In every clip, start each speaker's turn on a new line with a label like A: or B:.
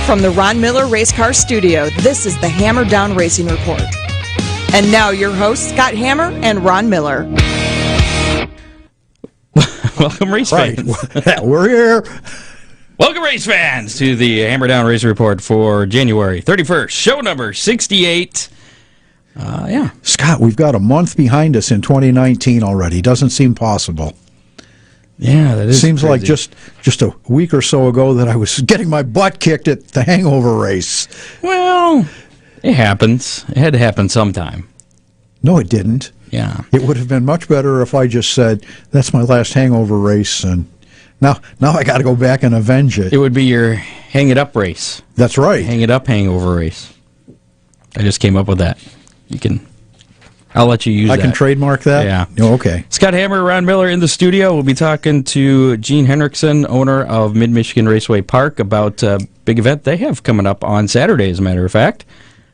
A: From the Ron Miller Race Car Studio, this is the Hammer Down Racing Report. And now your hosts, Scott Hammer and Ron Miller.
B: Welcome, race fans.
C: We're here.
B: Welcome, race fans, to the Hammer Down Racing Report for January 31st, show number 68.
C: Scott, we've got a month behind us in 2019 already. Doesn't seem possible.
B: Yeah, that is
C: Seems
B: crazy.
C: like just a week or so ago that I was getting my butt kicked at the hangover race.
B: Well, it happens. It had to happen sometime.
C: No, it didn't.
B: Yeah.
C: It would have been much better if I just said, that's my last hangover race, and now I got to go back and avenge it.
B: It would be your hang it up race.
C: That's right.
B: Hang it up hangover race. I just came up with that. I'll let you use that.
C: I can trademark that?
B: Yeah.
C: Oh, okay.
B: Scott Hammer, Ron Miller in the studio. We'll be talking to Gene Henrickson, owner of Mid Michigan Raceway Park, about a big event they have coming up on Saturday, as a matter of fact.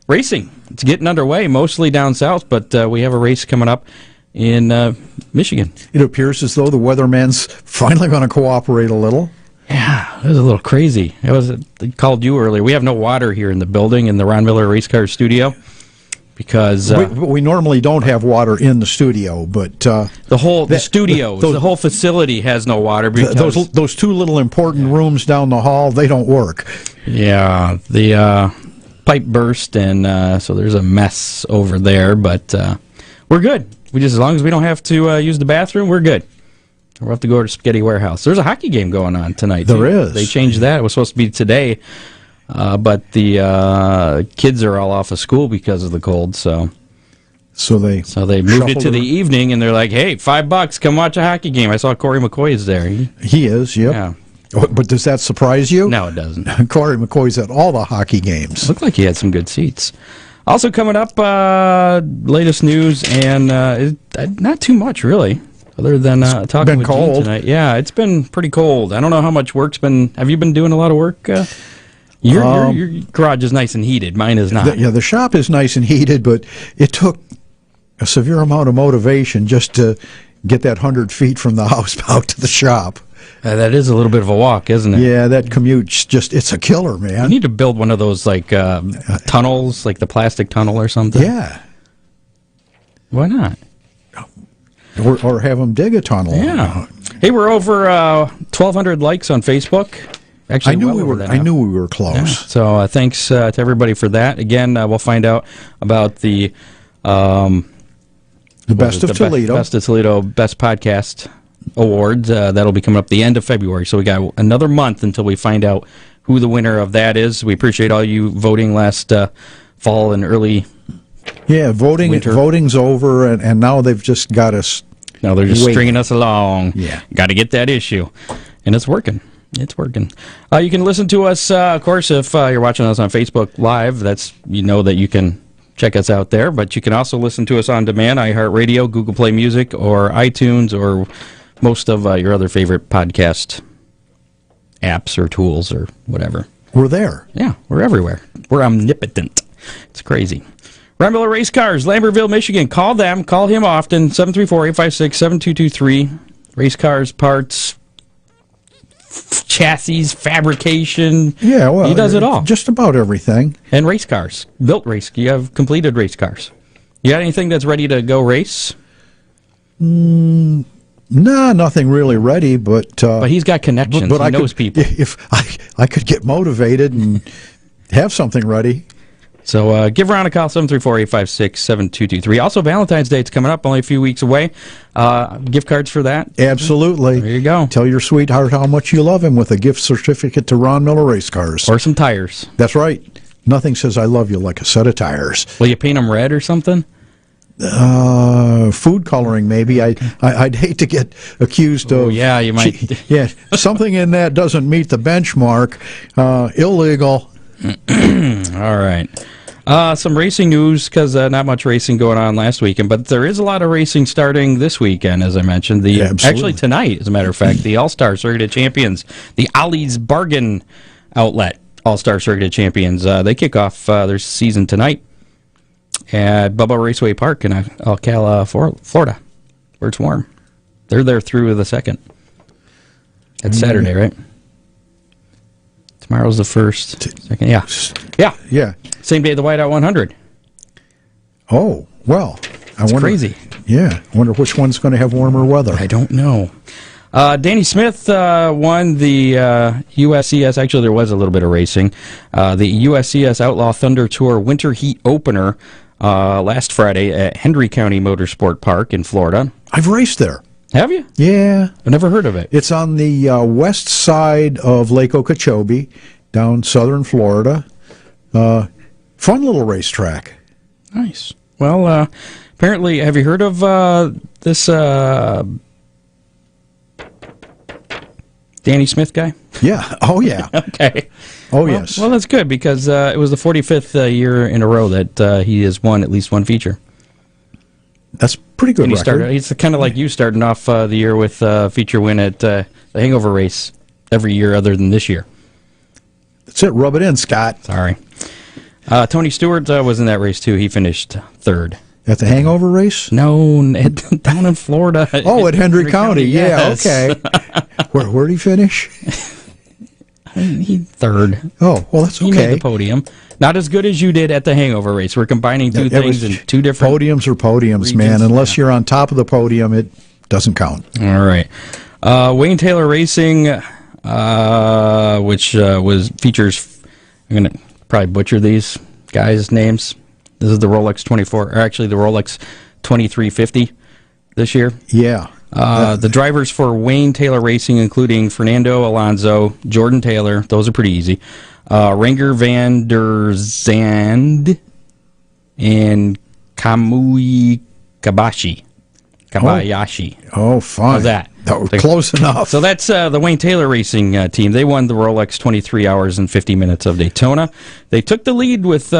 B: Racing. It's getting underway, mostly down south, but we have a race coming up in Michigan.
C: It appears as though the weatherman's finally going to cooperate a little.
B: Yeah, it was a little crazy. I called you earlier. We have no water here in the building, in the Ron Miller Race Car Studio. Because
C: we normally don't have water in the studio, but
B: the whole facility has no water because
C: those two little important rooms down the hall, they don't work.
B: Yeah, the pipe burst, and so there's a mess over there. But we're good. As long as we don't have to use the bathroom, we're good. We'll have to go to Spaghetti Warehouse. There's a hockey game going on tonight.
C: There is.
B: They changed that. It was supposed to be today. But the kids are all off of school because of the cold, so they moved it to the evening, and they're like, "Hey, $5, come watch a hockey game." I saw Corey McCoy is there.
C: He is, yep.
B: Yeah.
C: But does that surprise you?
B: No, it doesn't.
C: Corey McCoy's at all the hockey games.
B: Looked like he had some good seats. Also coming up, latest news, and not too much really, other than talking with
C: cold.
B: Gene tonight. Yeah, it's been pretty cold. I don't know how much work's been. Have you been doing a lot of work? Your garage is nice and heated. Mine is not.
C: The shop is nice and heated, but it took a severe amount of motivation just to get that 100 feet from the house out to the shop.
B: That is a little bit of a walk, isn't it?
C: Yeah, that commute's it's a killer, man.
B: You need to build one of those, like, tunnels, like the plastic tunnel or something.
C: Yeah.
B: Why not?
C: Or have them dig a tunnel.
B: Yeah. Hey, we're over 1,200 likes on Facebook. Actually,
C: I knew we were close.
B: Yeah. So thanks to everybody for that. Again, we'll find out about the
C: Best of Toledo.
B: Best of Toledo Best Podcast Awards. That'll be coming up the end of February. So we got another month until we find out who the winner of that is. We appreciate all you voting last fall and early.
C: Yeah,
B: winter.
C: Voting's over, and now they've just got us.
B: Now they're just stringing us along.
C: Yeah,
B: got to get that issue, and it's working. It's working. You can listen to us, of course, if you're watching us on Facebook Live. That you can check us out there. But you can also listen to us on demand, iHeartRadio, Google Play Music, or iTunes, or most of your other favorite podcast apps or tools or whatever.
C: We're there.
B: Yeah, we're everywhere. We're omnipotent. It's crazy. Ron Miller Race Cars, Lambertville, Michigan. Call them. Call him often. 734-856-7223. Race cars, parts, chassis, fabrication.
C: Yeah, well,
B: he does it all.
C: Just about everything.
B: And race cars. You have completed race cars. You got anything that's ready to go race?
C: Nah, nothing really ready, but
B: he's got connections. He knows people.
C: If I could get motivated and have something ready.
B: So give Ron a call, 734-856-7223. Also, Valentine's Day is coming up, only a few weeks away. Gift cards for that?
C: Absolutely.
B: There you go.
C: Tell your sweetheart how much you love him with a gift certificate to Ron Miller Race Cars.
B: Or some tires.
C: That's right. Nothing says I love you like a set of tires.
B: Will you paint them red or something?
C: Food coloring, maybe. I'd hate to get accused of...
B: Oh, yeah, you might.
C: Something in that doesn't meet the benchmark. Illegal.
B: All right. Some racing news, because not much racing going on last weekend, but there is a lot of racing starting this weekend, as I mentioned. Actually, tonight, as a matter of fact, the All-Star Circuit of Champions, the Ollie's Bargain Outlet All-Star Circuit of Champions, they kick off their season tonight at Bubba Raceway Park in Ocala, Florida, where it's warm. They're there through the 2nd. It's Saturday, right? Tomorrow's the 1st. Second, yeah. Same day the Whiteout 100.
C: Oh, well.
B: It's crazy.
C: Yeah. I wonder which one's going to have warmer weather.
B: I don't know. Danny Smith won the USCS. Actually, there was a little bit of racing. The USCS Outlaw Thunder Tour Winter Heat Opener last Friday at Hendry County Motorsport Park in Florida.
C: I've raced there.
B: Have you?
C: Yeah.
B: I've never heard of it.
C: It's on the west side of Lake Okeechobee, down southern Florida. Fun little racetrack.
B: Nice. Well, apparently, have you heard of this Danny Smith guy?
C: Yeah. Oh, yeah.
B: Okay.
C: Oh, yes.
B: Well, that's good because it was the 45th year in a row that he has won at least one feature.
C: That's pretty good record.
B: He's kind of like you starting off the year with a feature win at the Hangover race every year other than this year.
C: That's it. Rub it in, Scott.
B: Sorry. Tony Stewart was in that race, too. He finished third.
C: At the Hangover race?
B: No, down in Florida.
C: Oh, at Hendry County.
B: Yes.
C: Yeah, okay. Where did he finish?
B: He third.
C: Oh, well, that's okay.
B: He made the podium. Not as good as you did at the Hangover race. We're combining two things in two different
C: podiums are podiums, regions. Man. Unless you're on top of the podium, it doesn't count.
B: All right. Wayne Taylor Racing, which features, I'm going to probably butcher these guys' names. This is the Rolex 24, or actually the Rolex 2350 this year.
C: Yeah.
B: The drivers for Wayne Taylor Racing, including Fernando Alonso, Jordan Taylor, those are pretty easy, Renger van der Zand, and Kamui Kobayashi.
C: Oh, fine.
B: How's that?
C: Close enough.
B: So that's the Wayne Taylor Racing team. They won the Rolex 23 hours and 50 minutes of Daytona. They took the lead with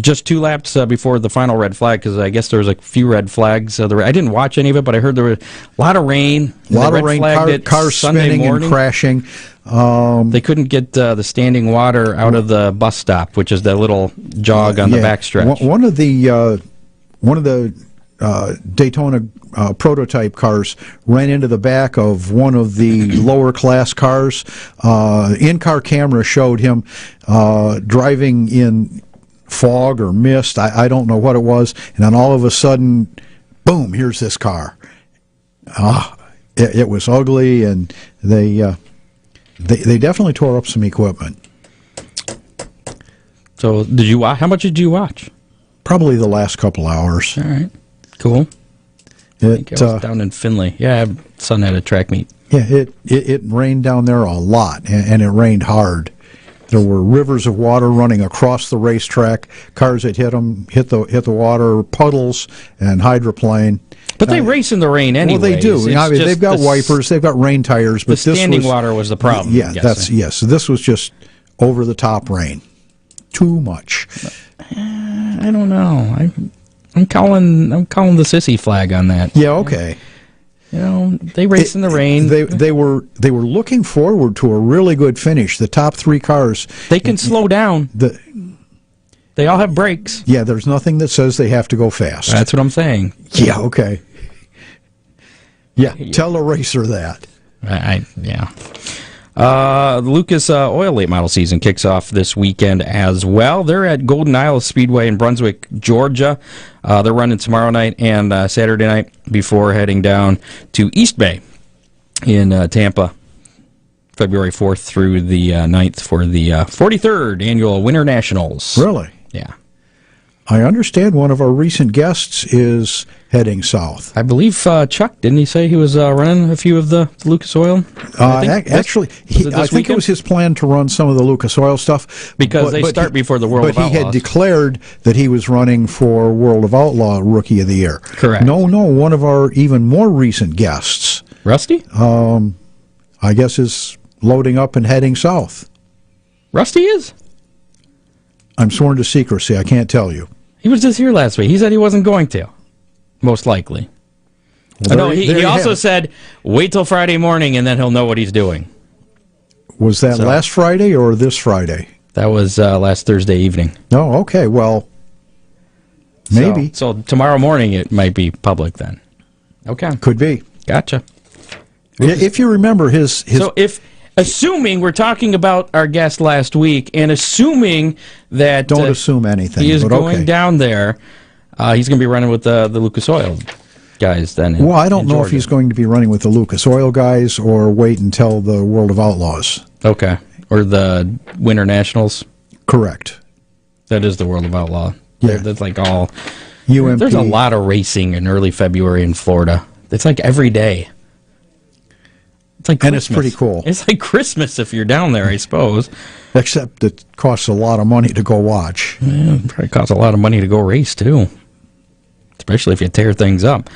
B: just 2 laps before the final red flag, because I guess there was a few red flags. I didn't watch any of it, but I heard there was a lot of rain.
C: A lot of rain, cars spinning and crashing.
B: They couldn't get the standing water out of the bus stop, which is that little jog on the backstretch.
C: One of the Daytona prototype cars ran into the back of one of the lower class cars. In-car camera showed him driving in fog or mist. I don't know what it was. And then all of a sudden, boom, here's this car. It was ugly, and they definitely tore up some equipment.
B: So did you watch? How much did you watch?
C: Probably the last couple hours.
B: All right. Cool. I think I was down in Findlay. Yeah, son had a track meet.
C: Yeah, it rained down there a lot, and it rained hard. There were rivers of water running across the racetrack. Cars that hit the water, puddles, and hydroplane.
B: But they race in the rain anyway.
C: Well, they do. They've got wipers, they've got rain tires. But
B: the standing water was the problem.
C: Yeah, yes. This was just over the top rain. Too much.
B: I don't know. I'm calling the sissy flag on that.
C: Yeah, okay.
B: They race in the rain.
C: They were looking forward to a really good finish. The top 3 cars.
B: They can slow down. They all have brakes.
C: Yeah, there's nothing that says they have to go fast.
B: That's what I'm saying.
C: Yeah, okay. Yeah, tell a racer that.
B: Yeah. The Lucas Oil late model season kicks off this weekend as well. They're at Golden Isle Speedway in Brunswick, Georgia. They're running tomorrow night and Saturday night before heading down to East Bay in Tampa, February 4th through the 9th for the 43rd annual Winter Nationals.
C: Really?
B: Yeah.
C: I understand one of our recent guests is heading south.
B: I believe Chuck, didn't he say he was running a few of the Lucas Oil?
C: Actually, I think it was his plan to run some of the Lucas Oil stuff.
B: Because they start before the World of Outlaws.
C: But he had declared that he was running for World of Outlaw Rookie of the Year.
B: Correct.
C: No, one of our even more recent guests.
B: Rusty?
C: I guess is loading up and heading south.
B: Rusty is?
C: I'm sworn to secrecy. I can't tell you.
B: He was just here last week. He said he wasn't going to. Most likely. Well, he also said, wait till Friday morning and then he'll know what he's doing.
C: Was that last Friday or this Friday?
B: That was last Thursday evening.
C: Oh, okay. Well, maybe.
B: So tomorrow morning it might be public then. Okay.
C: Could be.
B: Gotcha.
C: If you remember his...
B: So if assuming we're talking about our guest last week, and assuming that
C: don't assume anything.
B: He is going down there. He's going to be running with the Lucas Oil guys then.
C: Well, I don't know if he's going to be running with the Lucas Oil guys or wait until the World of Outlaws.
B: Okay, or the Winter Nationals.
C: Correct.
B: That is the World of Outlaw.
C: Yeah,
B: that's like all.
C: UMP.
B: There's a lot of racing in early February in Florida. It's like every day. It's like Christmas.
C: And it's pretty cool.
B: It's like Christmas if you're down there, I suppose.
C: Except it costs a lot of money to go watch.
B: Yeah, it probably costs a lot of money to go race, too. Especially if you tear things up.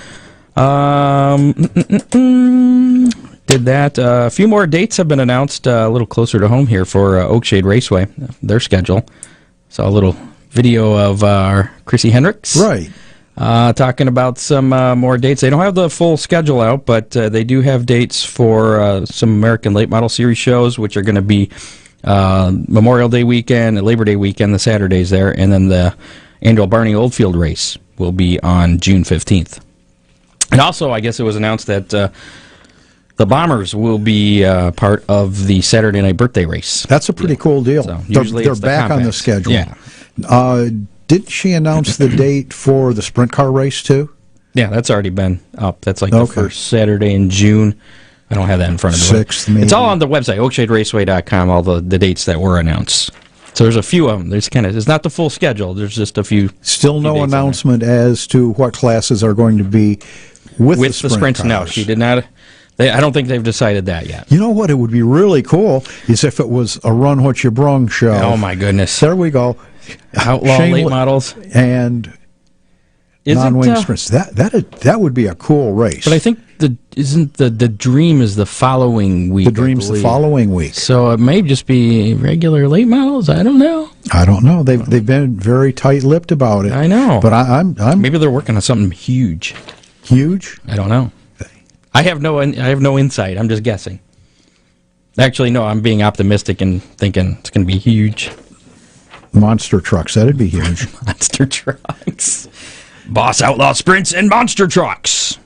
B: Did that. A few more dates have been announced a little closer to home here for Oakshade Raceway, their schedule. Saw a little video of our Chrissy Hendricks.
C: Right.
B: Talking about some more dates. They don't have the full schedule out, but they do have dates for some American Late Model Series shows, which are going to be Memorial Day weekend and Labor Day weekend, the Saturdays there, and then the annual Barney Oldfield race will be on June 15th. And also, I guess it was announced that the Bombers will be part of the Saturday night birthday race.
C: That's a pretty cool deal.
B: So
C: they're back on the schedule.
B: Yeah.
C: Didn't she announce the date for the sprint car race, too?
B: Yeah, that's already been up. That's like the first Saturday in June. I don't have that in front of me.
C: 6th, maybe.
B: It's all on the website, oakshaderaceway.com, all the dates that were announced. So there's a few of them. It's not the full schedule. There's just a few.
C: Still no announcement as to what classes are going to be with the sprints.
B: No, she did not. I don't think they've decided that yet.
C: You know what? It would be really cool is if it was a Run What You Brung show.
B: Oh, my goodness.
C: There we go.
B: Outlaw late models.
C: And non-wing sprints. That would be a cool race.
B: But I think the dream is the following week.
C: The dream's the following week.
B: So it may just be regular late models. I don't know.
C: They've been very tight-lipped about it.
B: I know.
C: But I'm
B: maybe they're working on something huge.
C: Huge?
B: I don't know. I have no insight. I'm just guessing. Actually, no. I'm being optimistic and thinking it's going to be huge.
C: Monster trucks. That'd be huge.
B: Monster trucks. Boss Outlaw Sprints and Monster Trucks.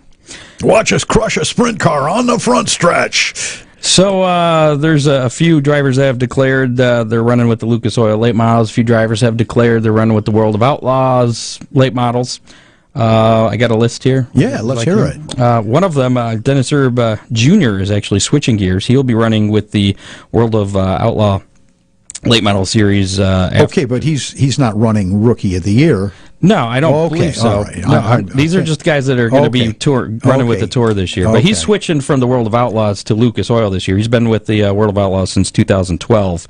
C: Watch us crush a sprint car on the front stretch.
B: So there's a few drivers that have declared they're running with the Lucas Oil late models. A few drivers have declared they're running with the World of Outlaws late models. I got a list here.
C: Yeah, let's hear it.
B: One of them, Dennis Erb Jr., is actually switching gears. He'll be running with the World of Outlaw late model series.
C: Okay, but he's not running Rookie of the Year.
B: No, I don't believe so.
C: All right.
B: These are just guys that are going to be running with the tour this year. But he's switching from the World of Outlaws to Lucas Oil this year. He's been with the World of Outlaws since 2012.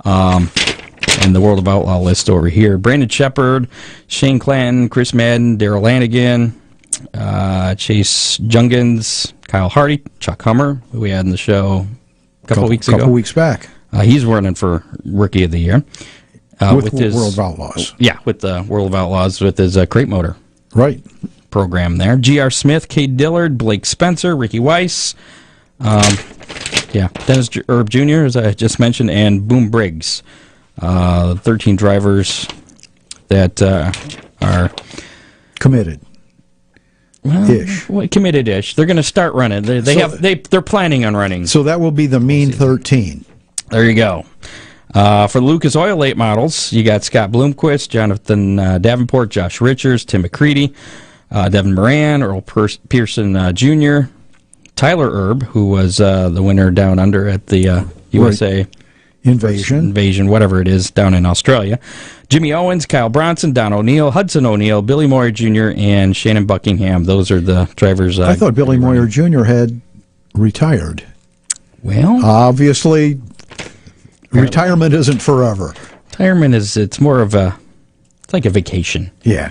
B: And the World of Outlaw list over here. Brandon Shepard, Shane Clanton, Chris Madden, Darrell Lanigan, Chase Jungans, Kyle Hardy, Chuck Hummer, who we had in the show a couple weeks
C: back.
B: He's running for Rookie of the Year.
C: With his World of Outlaws.
B: Yeah, with the World of Outlaws, with his crate motor program there. G.R. Smith, Cade Dillard, Blake Spencer, Ricky Weiss, Dennis Erb Jr., as I just mentioned, and Boom Briggs. 13 drivers that are
C: committed.
B: Committed-ish. They're going to start running. They're planning on running.
C: So that will be the mean 13.
B: There you go. For the Lucas Oil late models, you got Scott Bloomquist, Jonathan Davenport, Josh Richards, Tim McCready, Devin Moran, Earl Pearson Jr., Tyler Erb, who was the winner down under at the USA Invasion, whatever it is, down in Australia. Jimmy Owens, Kyle Bronson, Don O'Neill, Hudson O'Neill, Billy Moyer Jr., and Shannon Buckingham. Those are the drivers.
C: I thought Billy Moyer Jr. had retired.
B: Well,
C: obviously, retirement isn't forever.
B: Retirement it's more of it's like a vacation.
C: Yeah,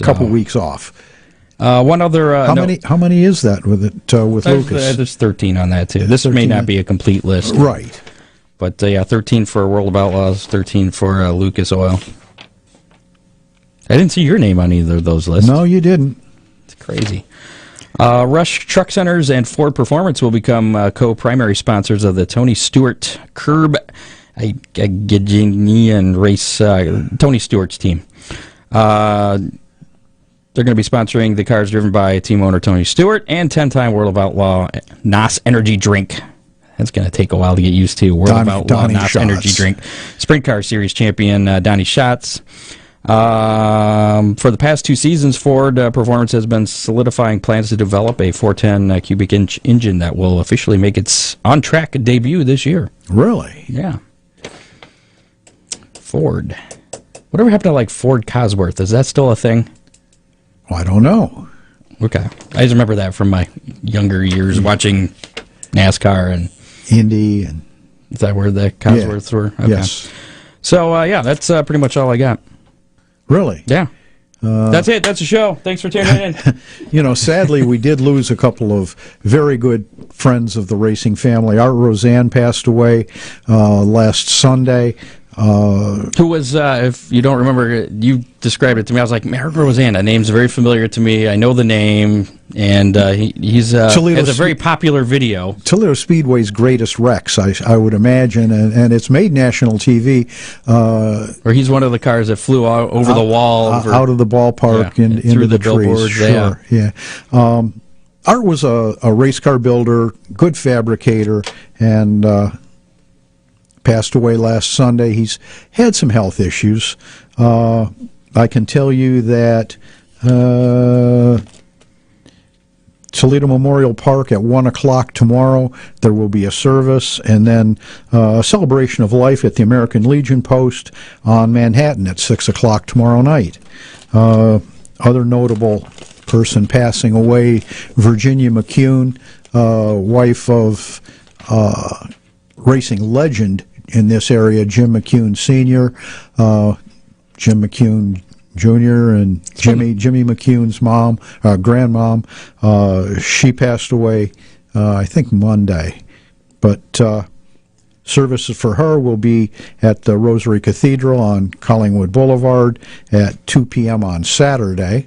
C: a couple weeks off.
B: One other.
C: How many is that with Lucas?
B: There's 13 on that too. This may not be a complete list,
C: right?
B: But 13 for World of Outlaws, 13 for Lucas Oil. I didn't see your name on either of those lists.
C: No, you didn't.
B: It's crazy. Rush Truck Centers and Ford Performance will become co-primary sponsors of the Tony Stewart Curb and Race Tony Stewart's team. They're going to be sponsoring the cars driven by team owner Tony Stewart and 10-time World of Outlaw NOS Energy Drink. That's going to take a while to get used to. World of Outlaw Knott's energy drink. Sprint Car Series champion Donnie Schatz. For the past 2 seasons, Ford Performance has been solidifying plans to develop a 410 cubic inch engine that will officially make its on-track debut this year.
C: Really?
B: Yeah. Ford. Whatever happened to, like, Ford Cosworth? Is that still a thing?
C: Well, I don't know.
B: Okay. I just remember that from my younger years watching NASCAR and
C: Indy. And
B: is that where the Cosworths were? Okay.
C: Yes.
B: So, yeah, that's pretty much all I got.
C: Really?
B: Yeah. That's it. That's the show. Thanks for tuning in.
C: Sadly, we did lose a couple of very good friends of the racing family. Art Roseanne passed away last Sunday.
B: Who was, if you don't remember, you described it to me. I was like, Art Roseanne, that name's very familiar to me. I know the name, and he's has a very popular video.
C: Toledo Speedway's greatest wrecks, I would imagine, and it's made national TV.
B: Or he's one of the cars that flew out over the wall.
C: Out of the ballpark into the trees. Sure, yeah. Art was a race car builder, good fabricator, and passed away last Sunday. He's had some health issues. I can tell you that Toledo Memorial Park at 1 o'clock tomorrow, there will be a service, and then a celebration of life at the American Legion Post on Manhattan at 6 o'clock tomorrow night. Other notable person passing away, Virginia McCune, wife of racing legend in this area, Jim McCune Sr., Jim McCune Jr., and Jimmy McCune's mom, grandmom. She passed away, I think, Monday. But services for her will be at the Rosary Cathedral on Collingwood Boulevard at 2 p.m. on Saturday.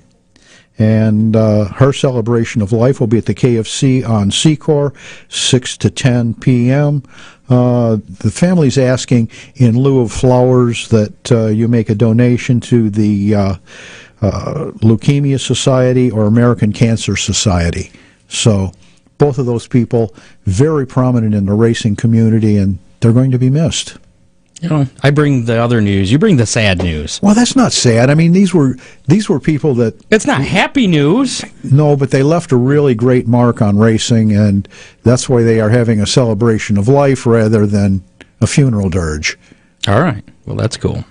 C: And her celebration of life will be at the KFC on Secor, 6 to 10 p.m. The family's asking, in lieu of flowers, that you make a donation to the Leukemia Society or American Cancer Society. So both of those people, very prominent in the racing community, and they're going to be missed.
B: I bring the other news. You bring the sad news.
C: Well, that's not sad. I mean, these were people that...
B: It's not happy news.
C: No, but they left a really great mark on racing, and that's why they are having a celebration of life rather than a funeral dirge.
B: All right. Well, that's cool.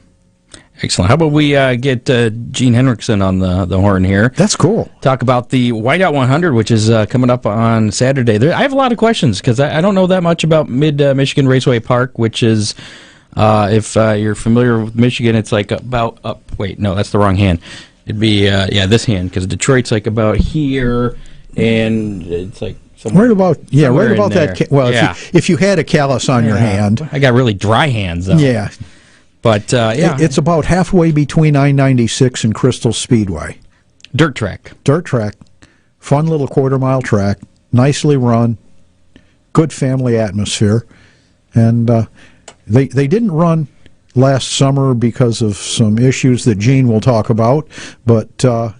B: Excellent. How about we get Gene Henrickson on the horn here?
C: That's cool.
B: Talk about the Whiteout 100, which is coming up on Saturday. I have a lot of questions because I don't know that much about Mid Michigan Raceway Park, which is... if you're familiar with Michigan, it's like about up. Wait, no, that's the wrong hand. It'd be this hand, because Detroit's like about here, and it's like somewhere.
C: Right about that. Well,
B: yeah.
C: if you had a callus on your hand,
B: I got really dry hands though.
C: Yeah,
B: but
C: it's about halfway between I-96 and Crystal Speedway.
B: Dirt track,
C: fun little quarter-mile track, nicely run, good family atmosphere, and. They didn't run last summer because of some issues that Gene will talk about, but I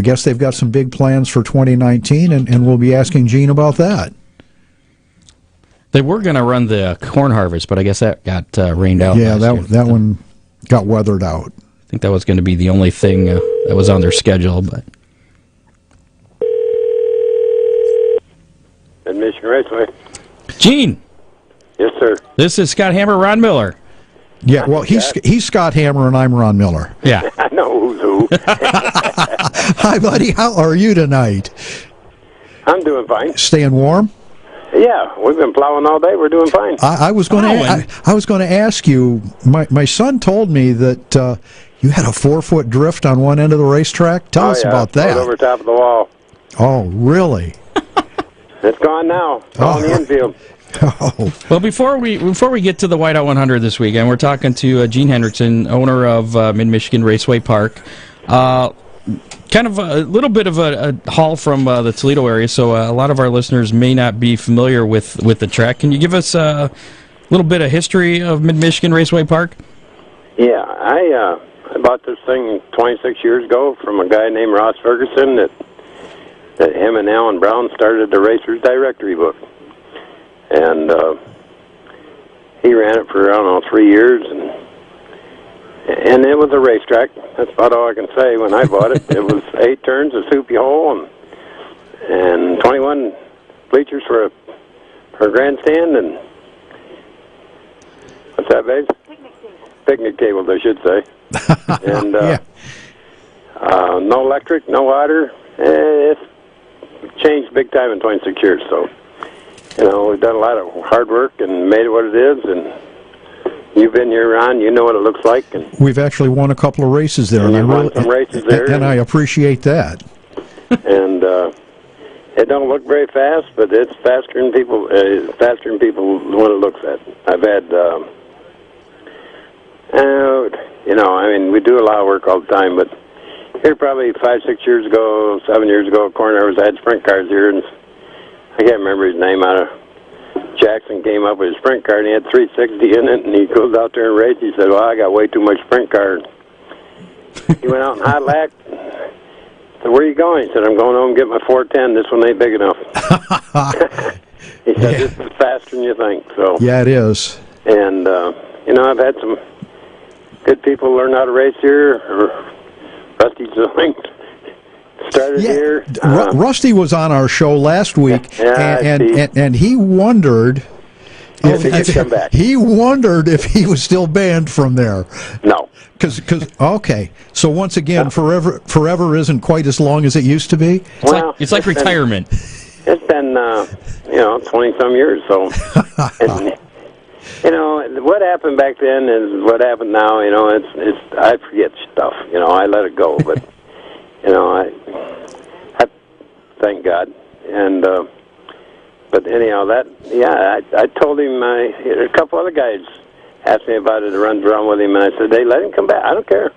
C: guess they've got some big plans for 2019, and we'll be asking Gene about that.
B: They were going to run the corn harvest, but I guess that got rained out.
C: Yeah, that one got weathered out.
B: I think that was going to be the only thing that was on their schedule. But
D: Mid Michigan Raceway.
B: Gene.
D: Yes, sir.
B: This is Scott Hammer, Ron Miller.
C: Yeah, well, he's Scott Hammer, and I'm Ron Miller.
B: Yeah.
D: I know who's who.
C: Hi, buddy. How are you tonight?
D: I'm doing fine.
C: Staying warm?
D: Yeah, we've been plowing all day. We're doing fine.
C: I was going to ask you. My son told me that you had a 4-foot drift on one end of the racetrack. Tell us about that.
D: Over top of the wall.
C: Oh, really?
D: It's gone now. It's all in the infield.
C: Oh.
B: Well, before we get to the Whiteout 100 this weekend, we're talking to Gene Henrickson, owner of Mid Michigan Raceway Park. Kind of a little bit of a haul from the Toledo area, so a lot of our listeners may not be familiar with the track. Can you give us a little bit of history of Mid Michigan Raceway Park?
D: Yeah, I bought this thing 26 years ago from a guy named Ross Ferguson that him and Alan Brown started the Racer's Directory book. and he ran it for, I don't know, 3 years, and it was a racetrack. That's about all I can say. When I bought it, it was 8 turns, a soupy hole, and 21 bleachers for a grandstand, and what's that, babe? Picnic tables, I should say. And no electric, no water. It's changed big time in 26 years. So, we've done a lot of hard work and made it what it is. And you've been here, Ron. You know what it looks like. And
C: we've actually won a couple of races there,
D: and I won some races there,
C: and I appreciate that.
D: And it don't look very fast, but it's faster than people. Faster than people what it looks at. I've had. We do a lot of work all the time, but here probably 5, 6 years ago, 7 years ago, Corners had sprint cars here, and I can't remember his name. Jackson came up with a sprint car, and he had 360 in it, and he goes out there and races. He said, well, I got way too much sprint car. He went out and hot lacked. So where are you going? He said, I'm going home and get my 410. This one ain't big enough. He said, this is faster than you think. So
C: yeah, it is.
D: And, I've had some good people learn how to race here. Rusty Zoink started here.
C: Rusty was on our show last week, and he wondered he wondered if he was still banned from there.
D: No.
C: Okay. So once again, forever isn't quite as long as it used to be?
B: It's like retirement.
D: It's been, 20-some years, so. What happened back then is what happened now. I forget stuff. I let it go, but I thank God. And but anyhow, I told him. A couple other guys asked me about it to run around with him, and I said, "Hey, let him come back. I don't care.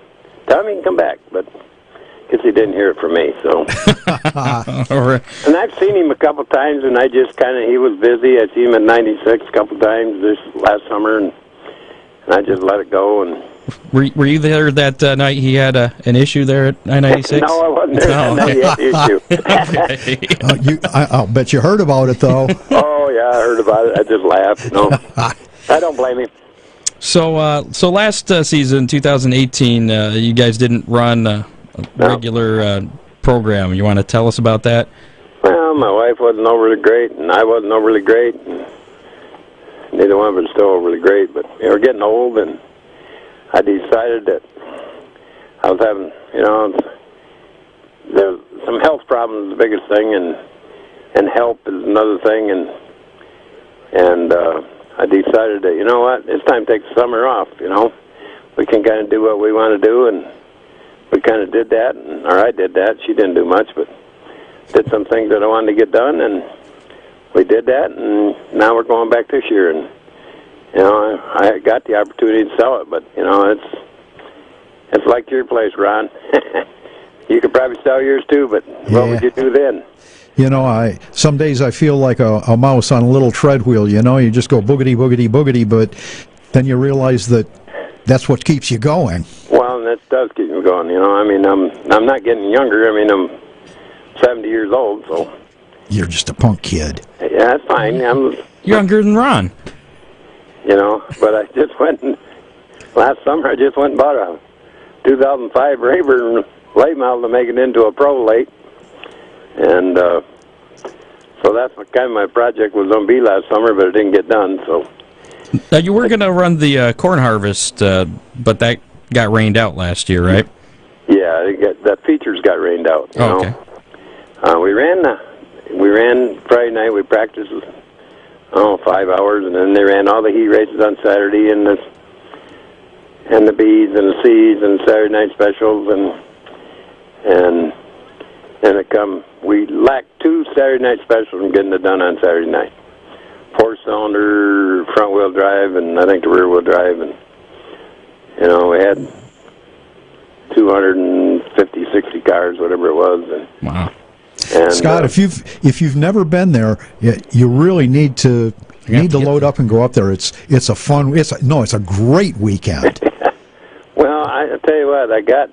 D: Tell him he can come back." But because he didn't hear it from me, so. And I've seen him a couple times, and I just he was busy. I see him at 96 a couple times this last summer, and I just let it go. And
B: were you there that night he had an issue there at I-96?
D: No, I wasn't there that night he had the issue.
C: I'll bet you heard about it, though.
D: Oh, yeah, I heard about it. I just laughed. I don't blame him.
B: So last season, 2018, you guys didn't run a regular program. You want to tell us about that?
D: Well, my wife wasn't overly great, and I wasn't overly great. And neither one of us still overly great, but we're getting old, and I decided that I was having, there's some health problems, the biggest thing, and help is another thing, and I decided that, you know what, it's time to take the summer off, We can kind of do what we want to do, and we kind of did that, or I did that. She didn't do much, but did some things that I wanted to get done, and we did that, and now we're going back this year, and I got the opportunity to sell it, but it's like your place, Ron. You could probably sell yours too, but what would you do then?
C: Some days I feel like a mouse on a little treadwheel. You just go boogity, boogity, boogity, but then you realize that that's what keeps you going. Well,
D: and that does keep me going. I'm not getting younger. I'm 70 years old, so.
C: You're just a punk kid.
D: Yeah, that's fine.
B: You're younger than Ron.
D: But I just last summer I just went and bought a 2005 Rayburn late model to make it into a pro late. And so that's what kind of my project was going to be last summer, but it didn't get done, so.
B: Now, you were going to run the corn harvest, but that got rained out last year, right?
D: Yeah, the features got rained out.
B: Okay.
D: We ran Friday night. We practiced, 5 hours, and then they ran all the heat races on Saturday, and the B's and the C's and Saturday night specials, and we lacked 2 Saturday night specials from getting it done on Saturday night. 4-cylinder front-wheel drive, and I think the rear-wheel drive, and we had 250, 60 cars, whatever it was. And,
B: wow.
C: And, Scott, if you've never been there, you really need to load up and go up there. It's a great weekend.
D: Well, I tell you what, I got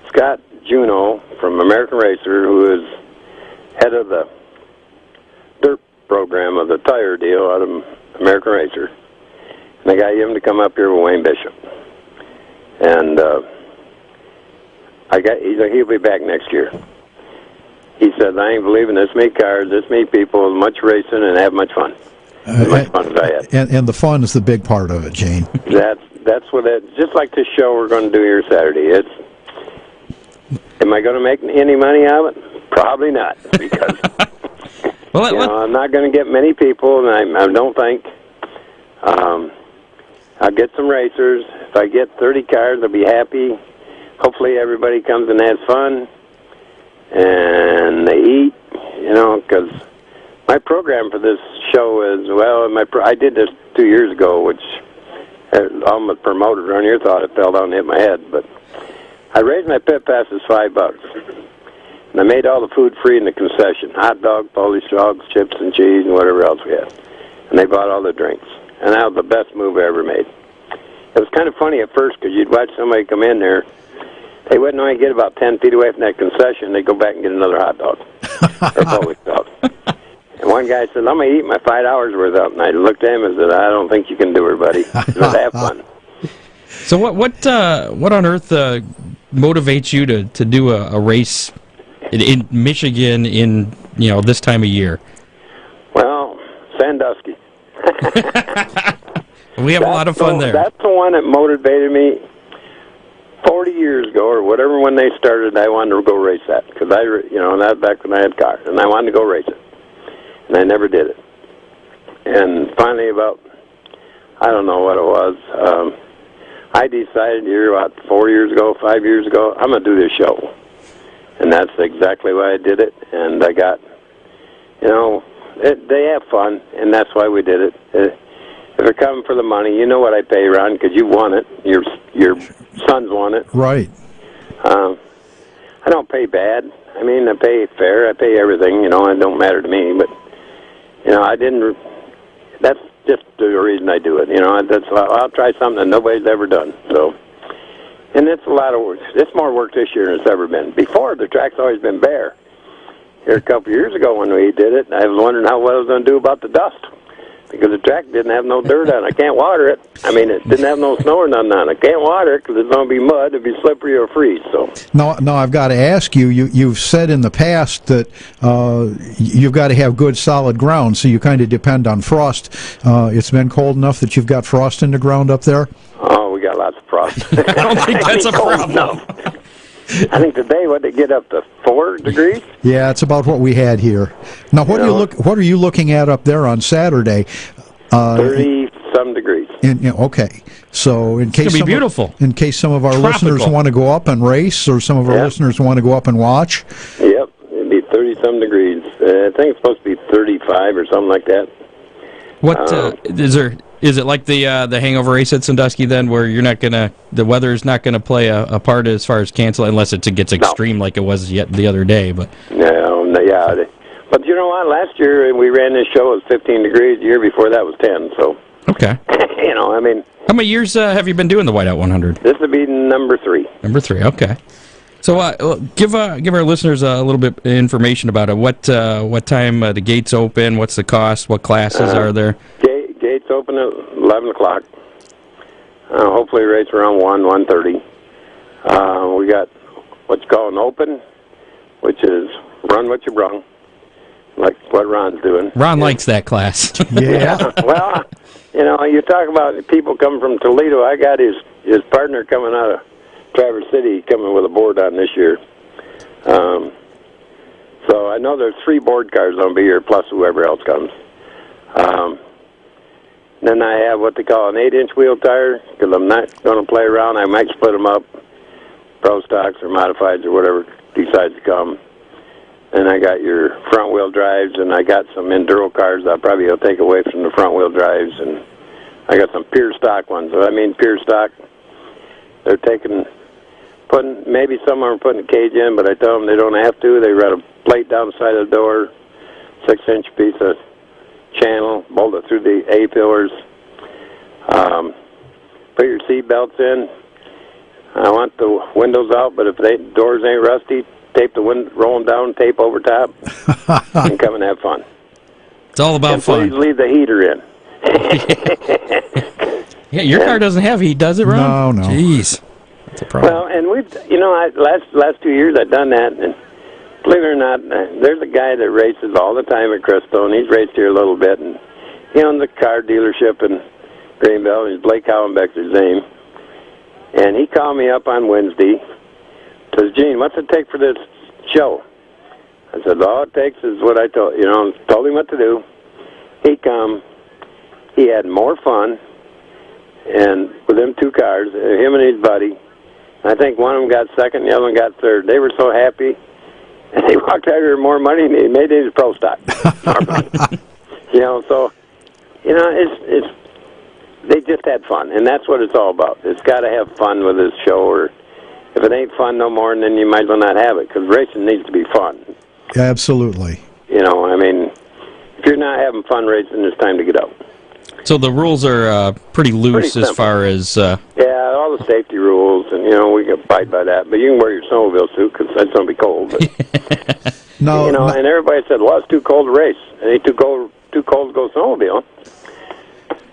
D: Scott Juneau from American Racer, who is head of the dirt program of the tire deal out of American Racer. And I got him to come up here with Wayne Bishop. And he'll be back next year. He said, I ain't believing this many cars, this many people, much racing, and have much fun. As much fun as I had.
C: And the fun is the big part of it, Gene.
D: That's what it. Just like this show we're going to do here Saturday. Am I going to make any money out of it? Probably not, because I'm not going to get many people, and I don't think. I'll get some racers. If I get 30 cars, I'll be happy. Hopefully, everybody comes and has fun, and they eat. Because my program for this show is I did this 2 years ago, which all the promoters around here thought it fell down and hit my head, but I raised my pit passes $5, and I made all the food free in the concession: hot dog, Polish dogs, chips and cheese, and whatever else we had. And they bought all the drinks, and that was the best move I ever made. It was kind of funny at first because you'd watch somebody come in there, they wouldn't only get about 10 feet away from that concession, they'd go back and get another hot dog or Polish dog. And one guy said, "I'm going to eat my $5 worth up." And I looked at him and said, "I don't think you can do it, buddy. Just have fun."
B: So what on earth motivates you to do a race in Michigan in this time of year?
D: Well, Sandusky.
B: We have a lot of fun there.
D: That's the one that motivated me 40 years ago or whatever when they started. I wanted to go race that because that back when I had cars, and I wanted to go race it, and I never did it. And finally, I don't know what it was. I decided about 4 years ago, 5 years ago, I'm going to do this show. And that's exactly why I did it. And I got, they have fun, and that's why we did it. If they're coming for the money, you know what I pay, Ron, because you won it. Your sons won it.
C: Right.
D: I don't pay bad. I mean, I pay fair. I pay everything, it don't matter to me. But, I didn't, that's just the reason I do it. I'll try something that nobody's ever done. So, and it's a lot of work. It's more work this year than it's ever been. Before, the track's always been bare. Here a couple of years ago when we did it, I was wondering what I was going to do about the dust. Because the track didn't have no dirt on it. I can't water it. I mean, it didn't have no snow or nothing on it. I can't water it because it's going to be mud. It'll be slippery or freeze. So
C: now I've got to ask you. You've said in the past that you've got to have good solid ground, so you kind of depend on frost. It's been cold enough that you've got frost in the ground up there?
D: Oh, we got lots of frost.
B: I don't think that's a problem.
D: I think today, what, they get up to 4 degrees?
C: Yeah, it's about what we had here. Now, what are you looking at up there on Saturday?
D: 30-some degrees.
C: Okay, so in case in case some of our listeners want to go up and race, or some of our listeners want to go up and watch.
D: Yep, it'd be 30-some degrees. I think it's supposed to be 35 or something like that.
B: What is it like the hangover race at Sandusky then, where the weather's not gonna play a part as far as cancel unless it gets extreme like it was the other day? But but you know what? Last year we ran this show, it was 15 degrees. The year before that was 10. So okay,
D: I mean,
B: how many years have you been doing the Whiteout 100?
D: This would be number 3.
B: Number 3. Okay. So give our listeners a little bit of information about it. What time the gates open? What's the cost? What classes are there?
D: Gates open at 11 o'clock. Hopefully race around 1:30. We got what's called an open, which is run what you brung, like what Ron's doing.
B: Ron likes that class.
C: Yeah.
D: Well, you talk about people coming from Toledo. I got his partner coming out of Traverse City coming with a board on this year. So I know there's 3 board cars going to be here, plus whoever else comes. Then I have what they call an 8-inch wheel tire, because I'm not going to play around. I might split them up, pro stocks or modifieds or whatever decides to come. And I got your front wheel drives, and I got some enduro cars I'll probably take away from the front wheel drives, and I got some pure stock ones. So I mean pure stock. They're maybe some are putting a cage in, but I tell them they don't have to. They run a plate down the side of the door, 6-inch piece of channel, bolt it through the A-pillars. Put your seat belts in. I want the windows out, but if the doors ain't rusty, roll them down, tape over top, and come and have fun.
B: It's all about fun.
D: Please leave the heater in.
B: Yeah, your car doesn't have heat, does it, Ron?
C: No.
B: Jeez. That's a problem.
D: Well, and last 2 years I've done that, and believe it or not, there's a guy that races all the time at Crystal, and he's raced here a little bit, and he owns a car dealership in Greenville. He's Blake Howenbeck's his name. And he called me up on Wednesday. Says, Gene, what's it take for this show? I said, all it takes is what I told him what to do. He come. He had more fun, and with them two cars, him and his buddy, I think one of them got second, the other one got third. They were so happy, and they walked out here with more money than he made in his pro stock. It's they just had fun, and that's what it's all about. It's got to have fun with this show, or if it ain't fun no more, then you might as well not have it, because racing needs to be fun.
C: Absolutely.
D: If you're not having fun racing, it's time to get out.
B: So the rules are pretty loose as far as...
D: Yeah, all the safety rules, and, we can abide by that. But you can wear your snowmobile suit, because that's going to be cold. But, and everybody said, well, it's too cold to race. It ain't too cold to go snowmobile.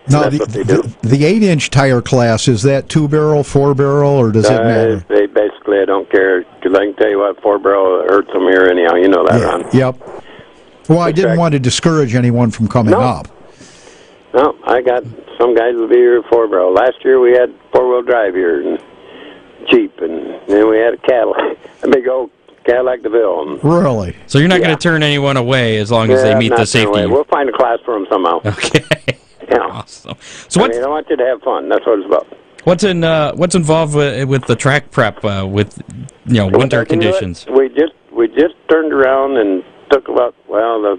C: Now,
D: that's what they do.
C: The 8-inch tire class, is that 2-barrel, 4-barrel, or does it matter?
D: Basically, I don't care, because I can tell you what, 4-barrel hurts them here anyhow. You know that, Ron.
C: Yep. Well, I didn't want to discourage anyone from coming up.
D: No, I got some guys will be here at 4-barrel. Last year we had 4-wheel drive here, and Jeep, and then we had a Cadillac, a big old Cadillac DeVille.
C: Really?
B: So you're not going to turn anyone away as long as they meet the safety.
D: We'll find a class for them somehow.
B: Okay. Awesome. So
D: I want you to have fun. That's what it's about.
B: What's involved with the track prep with winter conditions?
D: We just turned around and took about the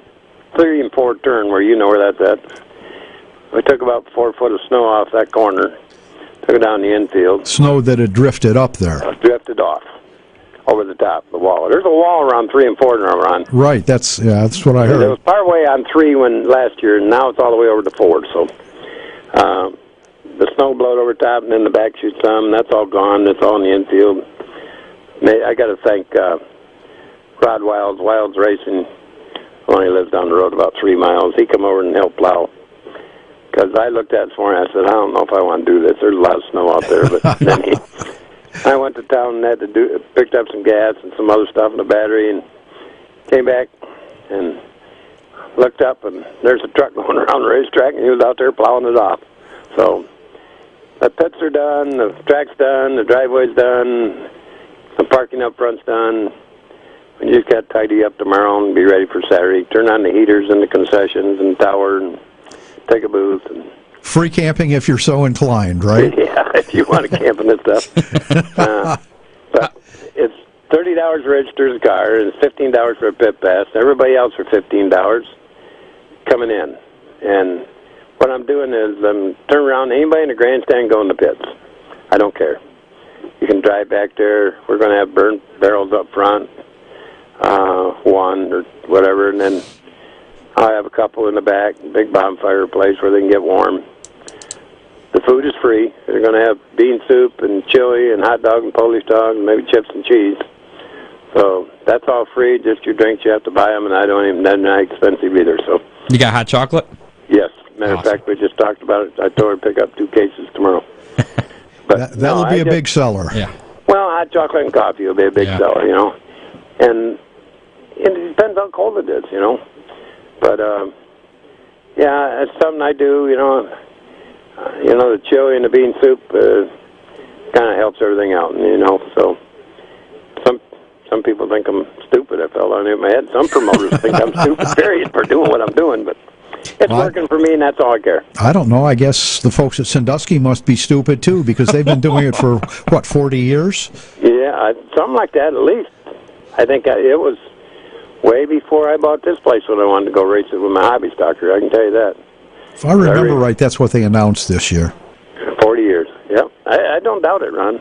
D: 3 and 4 turn where where that's at. We took about 4 foot of snow off that corner. Took it down the infield.
C: Snow that had drifted up there.
D: Drifted off over the top of the wall. There's a wall around 3 and 4 now, Ron.
C: Right. That's what I heard.
D: It was part way on 3 last year, and now it's all the way over to 4. So the snow blowed over top, and then the back chute some. That's all gone. That's all in the infield. I got to thank Rod Wilds Racing. Only lives down the road about 3 miles. He come over and helped plow. Because I looked at it for him, I said, I don't know if I want to do this. There's a lot of snow out there. But then I went to town and picked up some gas and some other stuff in the battery, and came back and looked up, and there's a truck going around the racetrack, and he was out there plowing it off. So the pits are done, the track's done, the driveway's done, the parking up front's done. We just got to tidy up tomorrow and be ready for Saturday. Turn on the heaters in the concessions and tower and take a booth. And
C: free camping if you're so inclined, right?
D: Yeah, if you want to camp and stuff. But it's $30 to register the car, and it's $15 for a pit pass. Everybody else for $15 coming in. And what I'm doing is I'm turning around. Anybody in the grandstand go in the pits. I don't care. You can drive back there. We're going to have burnt barrels up front, one or whatever, and then I'll have a couple in the back, big bonfire place where they can get warm. The food is free. They're going to have bean soup and chili and hot dog and Polish dog and maybe chips and cheese. So that's all free. Just your drinks, you have to buy them, and they're not expensive either. So
B: you got hot chocolate?
D: Yes. Matter of fact, we just talked about it. I told her to pick up 2 cases tomorrow. But
C: that'll be a big seller.
B: Yeah.
D: Well, hot chocolate and coffee will be a big seller, And it depends how cold it is, But, it's something I do, the chili and the bean soup kind of helps everything out, so some people think I'm stupid. I fell on it in my head. Some promoters think I'm stupid, period, for doing what I'm doing, but it's working for me, and that's all I care.
C: I don't know. I guess the folks at Sandusky must be stupid, too, because they've been doing it for, 40 years?
D: Yeah, something like that, at least. I think it was way before I bought this place when I wanted to go race it with my hobby stocker. I can tell you that.
C: If I remember right, that's what they announced this year.
D: 40 years, yep. I don't doubt it, Ron.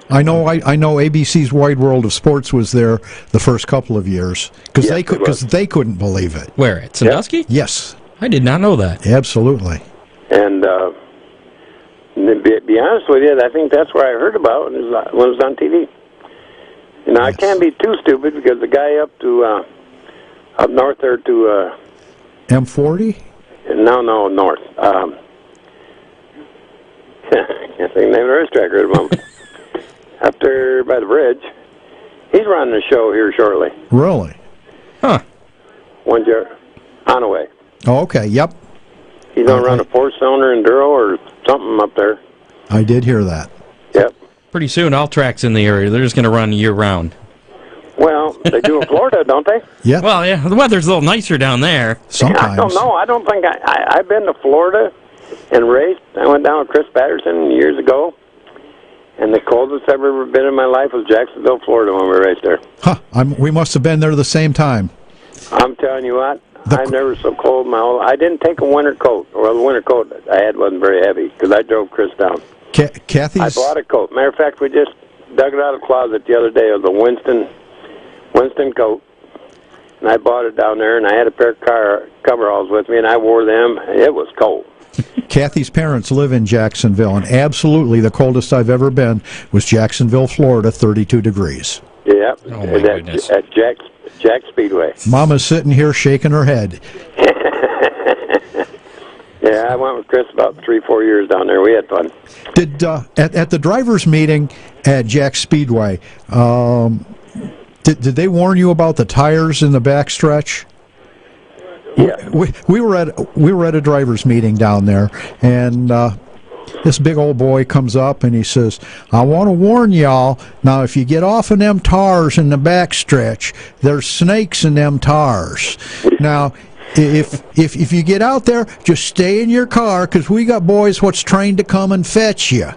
C: I know ABC's Wide World of Sports was there the first couple of years because they couldn't believe it.
B: Where, at Sandusky?
C: Yep. Yes.
B: I did not know that.
C: Absolutely.
D: And to be honest with you, I think that's where I heard about it when it was on TV. Yes. I can't be too stupid because the guy up north there to
C: M40?
D: No, north. Can't think of the name of the racetrack right at the moment. Up there by the bridge. He's running a show here shortly.
C: Really?
B: Huh.
D: On the way.
C: Oh, okay, yep.
D: He's going to run a 4-cylinder Enduro or something up there.
C: I did hear that.
D: Yep.
B: Pretty soon, all tracks in the area, they're just going to run year-round.
D: Well, they do in Florida, don't they?
C: Yeah.
B: Well, yeah, the weather's a little nicer down there.
C: Sometimes.
D: I don't know. I don't think I've been to Florida and raced. I went down with Chris Patterson years ago, and the coldest I've ever been in my life was Jacksonville, Florida, when we raced there.
C: Huh. We must have been there the same time.
D: I'm telling you what, I've never so cold in my whole. I didn't take a winter coat. Well, the winter coat I had wasn't very heavy because I drove Chris down.
C: Kathy's...
D: I bought a coat. Matter of fact, we just dug it out of the closet the other day. It was a Winston coat, and I bought it down there, and I had a pair of coveralls with me, and I wore them. It was cold.
C: Kathy's parents live in Jacksonville, and absolutely the coldest I've ever been was Jacksonville, Florida, 32 degrees.
D: Yeah,
B: Oh, my goodness.
D: At Jack Speedway.
C: Mama's sitting here shaking her head.
D: Yeah, I went with Chris about 3-4 years down there. We had fun.
C: Did at the drivers' meeting at Jack Speedway, did they warn you about the tires in the backstretch?
D: Yeah.
C: We were at a drivers' meeting down there, and this big old boy comes up and he says, "I want to warn y'all. Now, if you get off of them tires in the backstretch, there's snakes in them tires. Now, if you get out there, just stay in your car because we got boys what's trained to come and fetch you."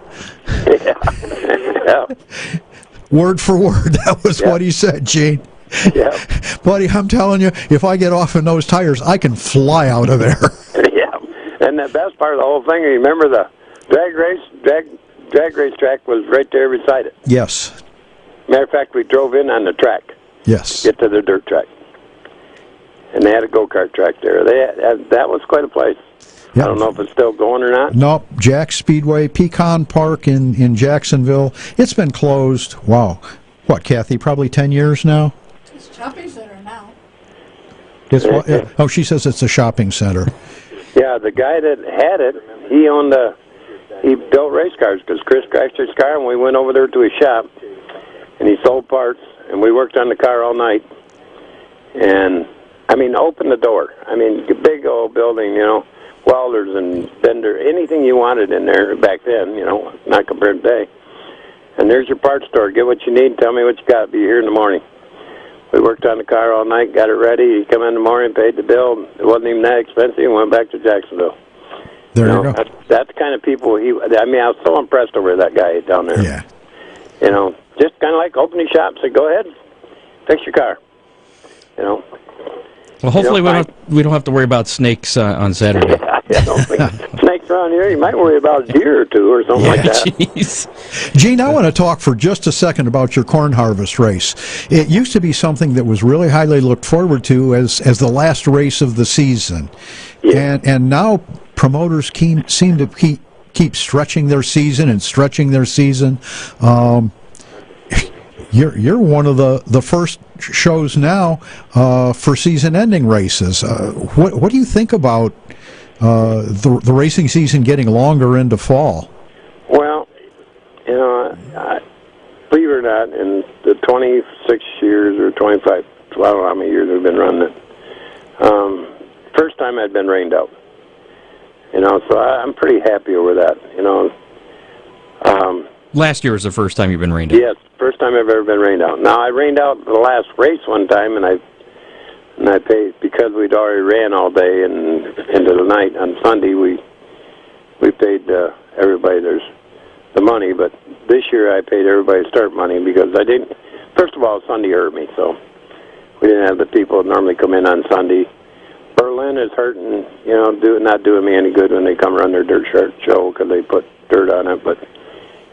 D: Yeah.
C: Word for word, that was what he said, Gene.
D: Yeah.
C: Buddy, I'm telling you, if I get off in those tires, I can fly out of there.
D: Yeah. And the best part of the whole thing, remember the drag race track was right there beside it.
C: Yes.
D: Matter of fact, we drove in on the track.
C: Yes.
D: Get to the dirt track. And they had a go-kart track there. That was quite a place.
C: Yeah.
D: I don't know if it's still going or not.
C: Nope. Jack Speedway, Pecan Park in Jacksonville. It's been closed. Wow. What, Kathy? Probably 10 years now?
E: It's a shopping center now.
C: It's what? Yeah. Oh, she says it's a shopping center.
D: Yeah, the guy that had it, he built race cars because Chris crashed his car, and we went over there to his shop, and he sold parts, and we worked on the car all night. And, open the door. Big old building, welders and bender, anything you wanted in there back then, not compared to today. And there's your parts store. Get what you need. Tell me what you got. Be here in the morning. We worked on the car all night, got it ready. He come in the morning, paid the bill. It wasn't even that expensive. And went back to Jacksonville.
C: There you go.
D: That's the kind of people I was so impressed over that guy down there.
C: Yeah.
D: Just kind of like opening shop. Say, go ahead, fix your car.
B: Well, hopefully we don't have to worry about snakes on Saturday.
D: I don't think snakes around here. You might worry about a deer or two or something like that.
B: Jeez.
C: Gene, I want to talk for just a second about your corn harvest race. It used to be something that was really highly looked forward to as the last race of the season. Yeah. And now promoters seem to keep stretching their season and stretching their season. You're one of the first shows now for season-ending races. What do you think about the racing season getting longer into fall?
D: Well, believe it or not, in the 26 years or 25, I don't know how many years we've been running it, first time I'd been rained out. So I'm pretty happy over that.
B: Last year was the first time you've been rained out.
D: Yes, first time I've ever been rained out. Now, I rained out the last race one time, and I paid, because we'd already ran all day and into the night on Sunday, we paid everybody the money, but this year I paid everybody start money because I didn't, first of all, Sunday hurt me, so we didn't have the people that normally come in on Sunday. Berlin is hurting, not doing me any good when they come run their dirt show because they put dirt on it, but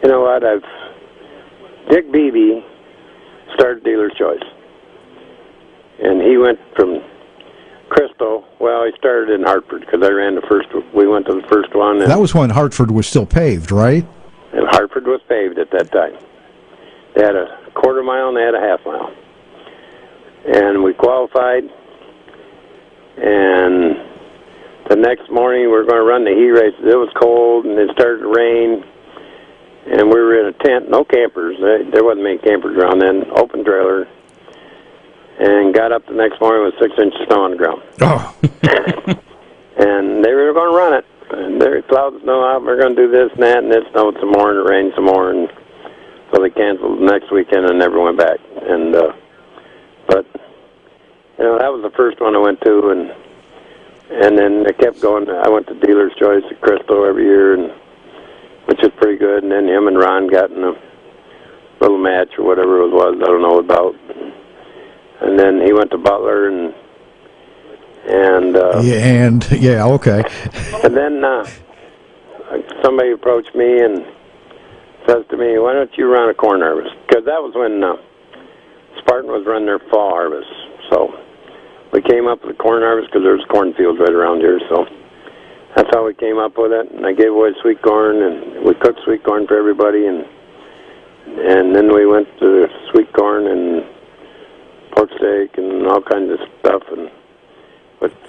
D: you know what? Dick Beebe started Dealer's Choice, and he went from Crystal. Well, he started in Hartford because I ran the first. We went to the first one. And
C: that was when Hartford was still paved, right?
D: And Hartford was paved at that time. They had a quarter mile and they had a half mile, and we qualified. And the next morning, we were going to run the heat races. It was cold, and it started to rain. And we were in a tent, no campers. There wasn't many campers around then, open trailer. And got up the next morning with 6 inches of snow on the ground.
C: Oh.
D: And they were going to run it. And they plowed the snow out. We're going to do this and that, and it snowed some more, and it rained some more. And so they canceled the next weekend and never went back. And but you know, that was the first one I went to, and then it kept going. I went to Dealer's Choice at Crystal every year, and which is pretty good. And then him and Ron got in a little match or whatever it was. I don't know about. And then he went to Butler, and
C: okay.
D: And then somebody approached me and says to me, "Why don't you run a corn harvest?" Because that was when Spartan was running their fall harvest. So we came up with the corn harvest because there's cornfields right around here. So that's how we came up with it. And I gave away sweet corn, and we cooked sweet corn for everybody. And then we went to sweet corn and pork steak and all kinds of stuff. And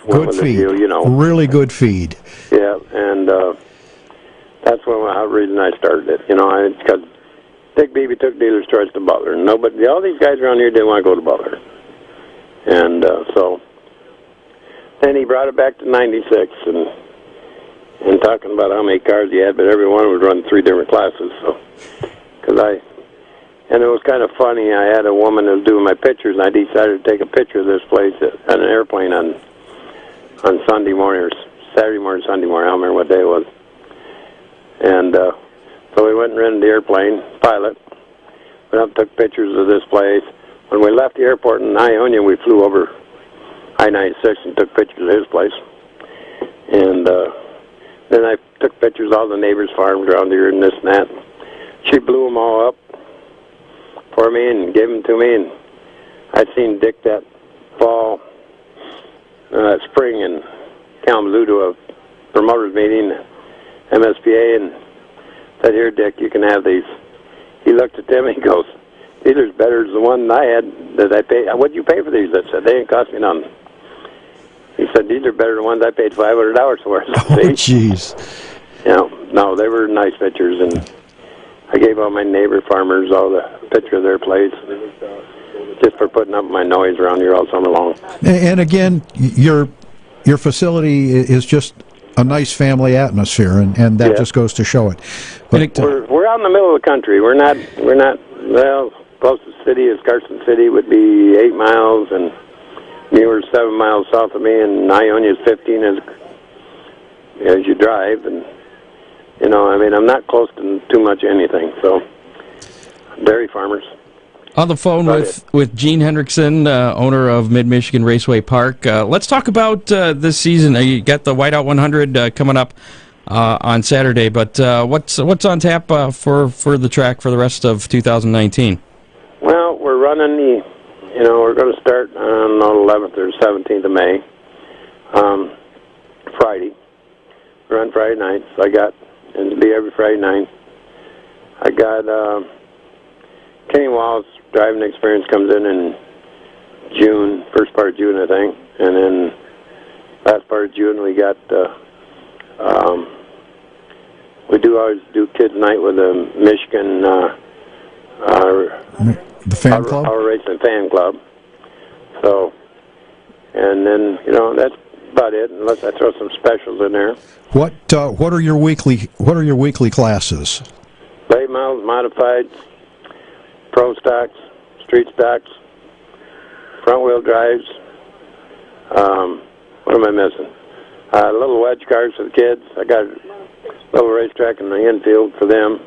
C: good feed,
D: deal, you know.
C: Really good feed.
D: Yeah, and that's the reason I started it. You know, because Dick Beebe took Dealer's Choice to Butler, and nobody, all these guys around here didn't want to go to Butler, and so then he brought it back to '96, and talking about how many cars he had, but every one was running 3 different classes. So, and it was kind of funny. I had a woman who was doing my pictures, and I decided to take a picture of this place on an airplane on Sunday morning or Saturday morning, Sunday morning. I don't remember what day it was. And so we went and rented the airplane, pilot. Went up and took pictures of this place. When we left the airport in Ionia, we flew over I-96 and took pictures of his place. And then I took pictures of all the neighbors' farms around here and this and that. She blew them all up for me and gave them to me. And I'd seen Dick that fall, spring in Kalamazoo to a promoters meeting, MSPA, and said, "Here, Dick, you can have these." He looked at them and he goes, "These are better than the one I had that I paid. What'd you pay for these?" I said, "They didn't cost me nothing." He said, "These are better than the ones I paid $500 for."
C: Oh, jeez.
D: You know, no, they were nice pictures, and I gave all my neighbor farmers all the picture of their place, just for putting up my noise around here all summer long.
C: And again, your facility is just a nice family atmosphere, and that just goes to show it. But
D: we're out in the middle of the country. We're not. Well, closest city is Carson City, would be 8 miles, and Muir's 7 miles south of me, and Ionia is 15 as you drive. And you know, I mean, I'm not close to too much anything. So, dairy farmers.
B: On the phone with Gene Henrickson, owner of Mid Michigan Raceway Park. Let's talk about this season. You got the Whiteout 100 coming up on Saturday, but what's on tap for the track for the rest of 2019?
D: Well, we're running we're going to start on the 11th or 17th of May, Friday. We run Friday nights. And it'll be every Friday night. I got Kenny Wall's driving experience comes in June, first part of June, I think, and then last part of June we got we always do kids' night with the Michigan
C: the fan club,
D: our racing fan club. So, and then that's about it, unless I throw some specials in there.
C: What are your weekly classes?
D: Late models, modified, pro stocks, street stocks, front wheel drives. What am I missing? Little wedge cars for the kids. I got a little racetrack in the infield for them.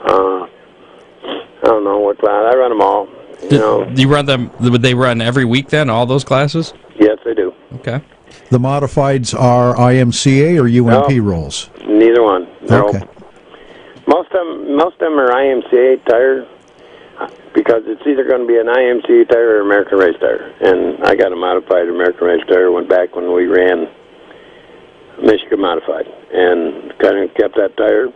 D: I don't know what class. I run them all.
B: Do you run them? Would they run every week then? All those classes?
D: Yes, they do.
B: Okay.
C: The modifieds are IMCA or UMP rules?
D: Neither one. They're
C: okay.
D: open. Most of them are IMCA tire, because it's either going to be an IMCA tire or American race tire. And I got a modified American race tire. Went back when we ran Michigan modified, and kind of kept that tire.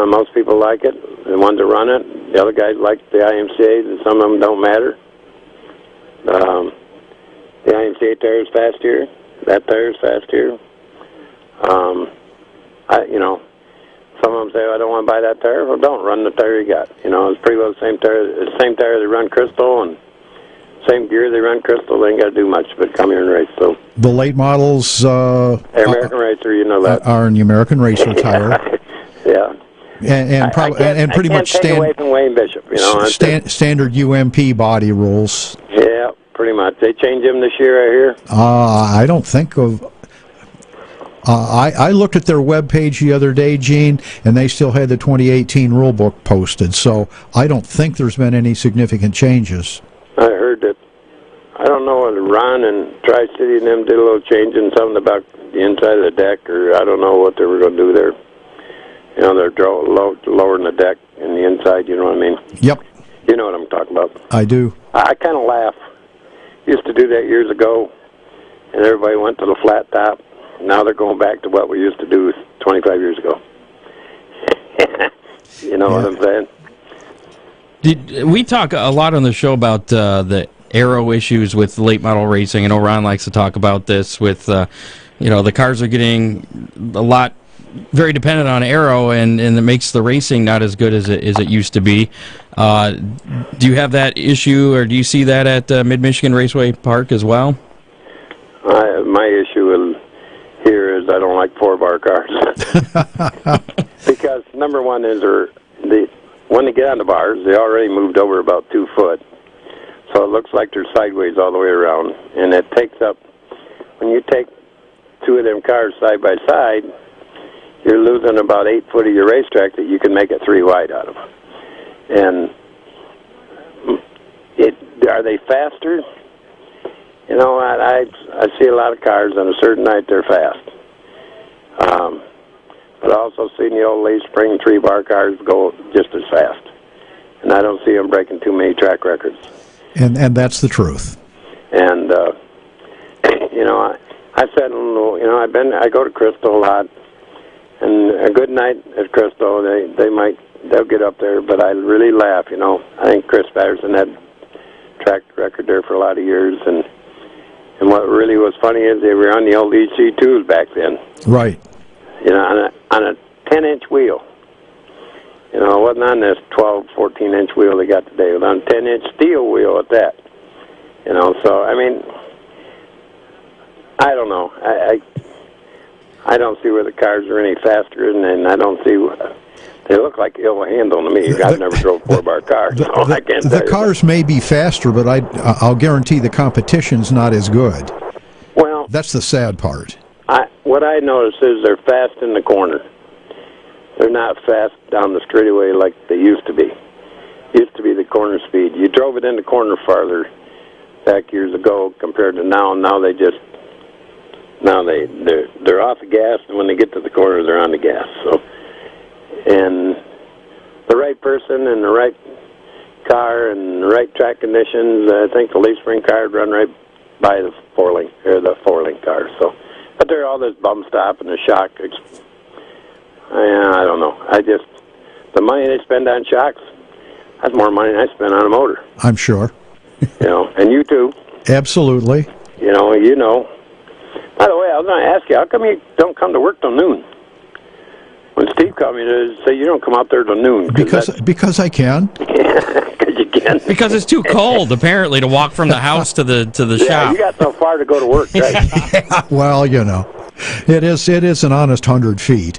D: Most people like it. The ones that run it. The other guys like the IMCA, and some of them don't matter. The IMCA tire's fast here. That tire's fast here. Some of them say, I don't want to buy that tire. Well, don't run the tire you got. It's pretty well the same tire they run Crystal, and same gear they run Crystal. They ain't got to do much but come here and race. So
C: the late models,
D: American Racer, that
C: are in the American Racer tire.
D: Yeah.
C: And pretty much
D: take away from Wayne Bishop,
C: standard UMP body rules.
D: Yeah, pretty much. They changed them this year, I hear.
C: I don't think of. I looked at their webpage the other day, Gene, and they still had the 2018 rule book posted. So I don't think there's been any significant changes.
D: I heard that. I don't know whether Ron and Tri-City and them did a little changing, something about the inside of the deck, or I don't know what they were going to do there. They're lowering the deck and the inside, you know what I mean?
C: Yep.
D: You know what I'm talking about.
C: I do.
D: I kind of laugh. Used to do that years ago, and everybody went to the flat top. Now they're going back to what we used to do 25 years ago. You know what I'm saying?
B: We talk a lot on the show about the aero issues with late model racing. I know Ron likes to talk about this with, the cars are getting a lot, very dependent on aero, and it makes the racing not as good as it used to be. Do you have that issue, or do you see that at Mid Michigan Raceway Park as well?
D: My issue here is I don't like 4-bar cars. Because number one is when they get on the bars, they already moved over about 2 foot. So it looks like they're sideways all the way around. And it takes up, when you take 2 of them cars side by side, you're losing about 8 foot of your racetrack that you can make it 3 wide out of. And are they faster? I see a lot of cars on a certain night they're fast. But I also seen the old leaf spring 3-bar cars go just as fast. And I don't see them breaking too many track records.
C: And that's the truth.
D: And, I said, I go to Crystal a lot. And a good night at Crystal, they'll get up there, but I really laugh, I think Chris Patterson had track record there for a lot of years, and what really was funny is they were on the old EC2s back then.
C: Right.
D: On a 10-inch wheel. It wasn't on this 12, 14-inch wheel they got today. It was on a 10-inch steel wheel at that. So, I don't know. I don't see where the cars are any faster, and I don't see. They look like ill handle to me. I've never drove a 4-bar car, so I can't tell you.
C: The cars may be faster, but I'll guarantee the competition's not as good.
D: Well,
C: that's the sad part.
D: What I notice is they're fast in the corner. They're not fast down the straightaway like they used to be. Used to be the corner speed. You drove it in the corner farther back years ago compared to now. Now they're off the gas, and when they get to the corner, they're on the gas. So, and the right person and the right car and the right track conditions, I think the leaf spring car would run right by the four-link car. So, but there all this bum stop and the shock. I don't know. The money they spend on shocks, that's more money than I spend on a motor.
C: I'm sure.
D: And you too.
C: Absolutely.
D: By the way, I was going to ask you, how come you don't come to work till noon? When Steve called me to say you don't come out there till noon.
C: Because I can.
D: Because you can.
B: Because it's too cold, apparently, to walk from the house to the
D: yeah,
B: shop.
D: You got so far to go to work, right?
C: Yeah, well, it is an honest 100 feet.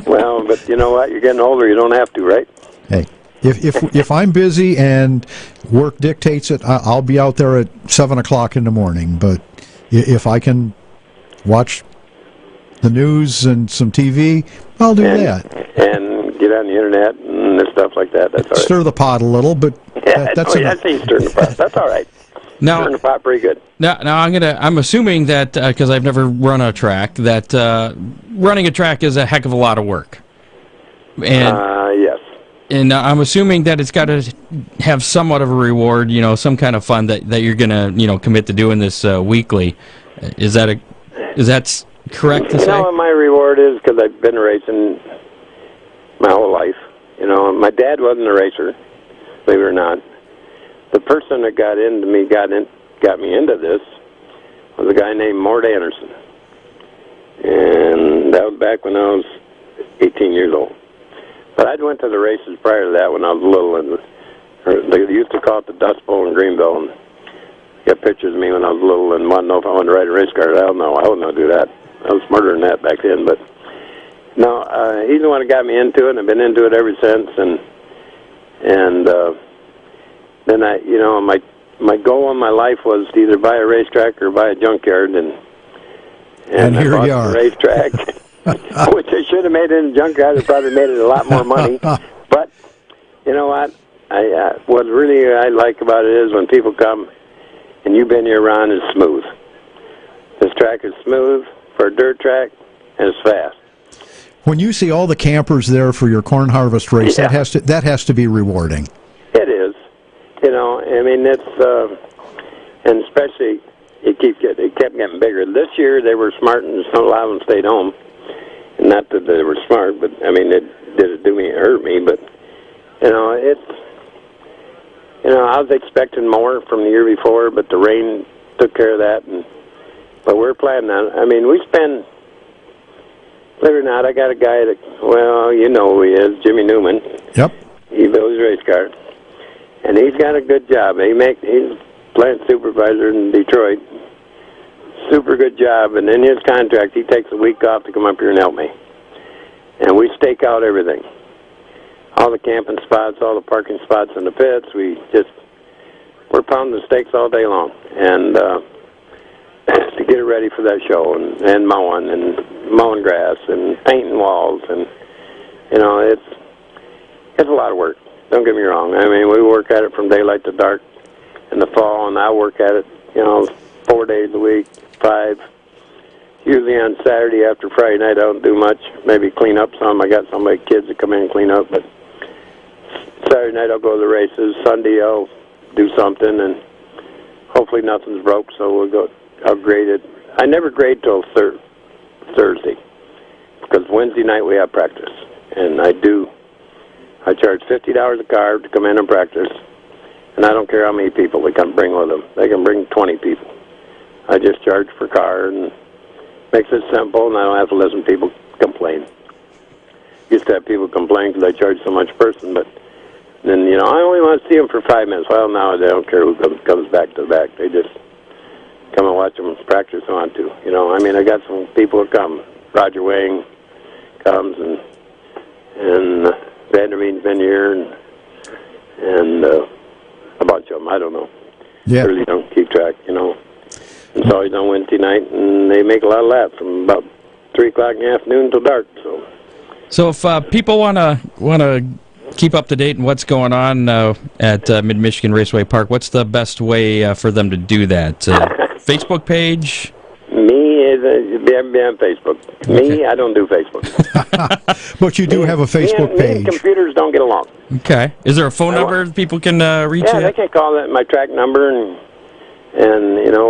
D: Well, but you know what? You're getting older. You don't have to, right?
C: Hey, if I'm busy and work dictates it, I'll be out there at 7 o'clock in the morning. But if I can watch the news and some TV, I'll do that.
D: And get on the internet and stuff like that. That's all right.
C: Stir the pot a little, but that's enough.
D: That's stirring the pot. That's all right.
B: Now,
D: stirring the pot pretty good.
B: Now I'm assuming that because I've never run a track, that running a track is a heck of a lot of work. And
D: yes.
B: And I'm assuming that it's got to have somewhat of a reward, some kind of fun that you're going to, commit to doing this weekly. Is that correct to say?
D: What my reward is, because I've been racing my whole life. My dad wasn't a racer, believe it or not. The person that got me into this was a guy named Mort Anderson. And that was back when I was 18 years old. But I went to the races prior to that when I was little, and they used to call it the Dust Bowl in Greenville, and got pictures of me when I was little and wanted to know if I wanted to ride a race car. I don't know. I wouldn't know do that. I was smarter than that back then. But no, he's the one that got me into it, and I've been into it ever since. And then my goal in my life was to either buy a racetrack or buy a junkyard, and
C: here
D: I bought
C: you are.
D: the racetrack, which I should have made it in a junkyard. I probably made it a lot more money. But you know what? What really I like about it is when people come, and you've been here, Ron, is smooth. This track is smooth for a dirt track, and it's fast.
C: When you see all the campers there for your corn harvest race,
D: Yeah.
C: that has to be rewarding.
D: It is. I mean, it's, and especially, it kept getting bigger. This year, they were smart, and a lot of them stayed home. And not that they were smart, but, I mean, it did do me, it hurt me, but, I was expecting more from the year before, but the rain took care of that, but we're planning on, I mean, we spend, believe it or not, I got a guy that, well, you know who he is, Jimmy Newman.
C: Yep.
D: He builds race cars. And he's got a good job. He's plant supervisor in Detroit. Super good job. And in his contract, he takes a week off to come up here and help me. And we stake out everything. All the camping spots, all the parking spots in the pits. We're pounding the stakes all day long. And to get it ready for that show, and mowing grass and painting walls. And, it's a lot of work. Don't get me wrong. I mean, we work at it from daylight to dark in the fall, and I work at it, 4 days a week, 5. Usually on Saturday after Friday night, I don't do much. Maybe clean up some. I got some of my kids that come in and clean up, but Saturday night I'll go to the races. Sunday I'll do something, and hopefully nothing's broke, so I'll grade it. I never grade till Thursday, because Wednesday night we have practice, and I charge $50 a car to come in and practice, and I don't care how many people they can bring with them. They can bring 20 people. I just charge per car, and makes it simple, and I don't have to listen to people complain. Used to have people complain because I charge so much per person, but then, I only want to see them for 5 minutes. Well, now they don't care who comes back to the back. They just come and watch them practice on to. I mean, I got some people who come. Roger Wang comes, and Vanderveen's been here, and a bunch of them. I don't know.
C: Yeah.
D: I really don't keep track, It's always on Wednesday night, and they make a lot of laps from about 3 o'clock in the afternoon till dark.
B: So if people want to keep up to date on what's going on at Mid Michigan Raceway Park, what's the best way for them to do that? Facebook page?
D: Me is be on Facebook.
B: Okay.
D: Me, I don't do Facebook.
C: But you do have a Facebook
D: Me
C: page.
D: and computers don't get along.
B: Okay. Is there a phone number people can reach you?
D: Yeah, they can call that my track number, and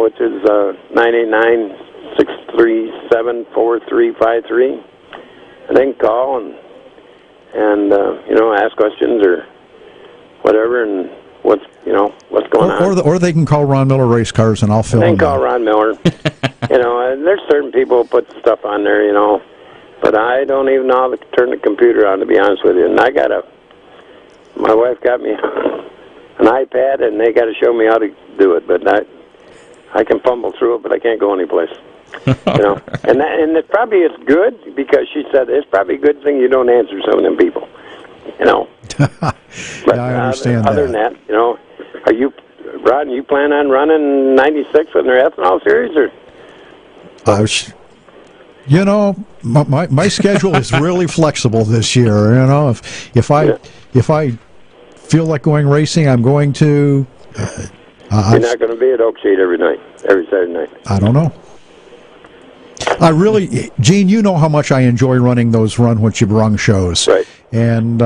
D: which is 989-637-4353. And they can call and ask questions or whatever, and what's going on.
C: Or they can call Ron Miller Race Cars, and I'll fill
D: They
C: in.
D: can call Ron Miller. And there's certain people who put stuff on there, but I don't even know how to turn the computer on, to be honest with you. And my wife got me an iPad, and they got to show me how to do it, but I can fumble through it, but I can't go anyplace. And it probably is good, because she said it's probably a good thing you don't answer some of them people. But
C: I understand
D: other than that, are you, Rod, you plan on running 96 in their ethanol series, or?
C: My schedule is really flexible this year. If I feel like going racing, I'm going to.
D: You're not going to be at Oakshade every Saturday night.
C: I don't know. Gene, you know how much I enjoy running those Run What You Brung shows.
D: Right.
C: And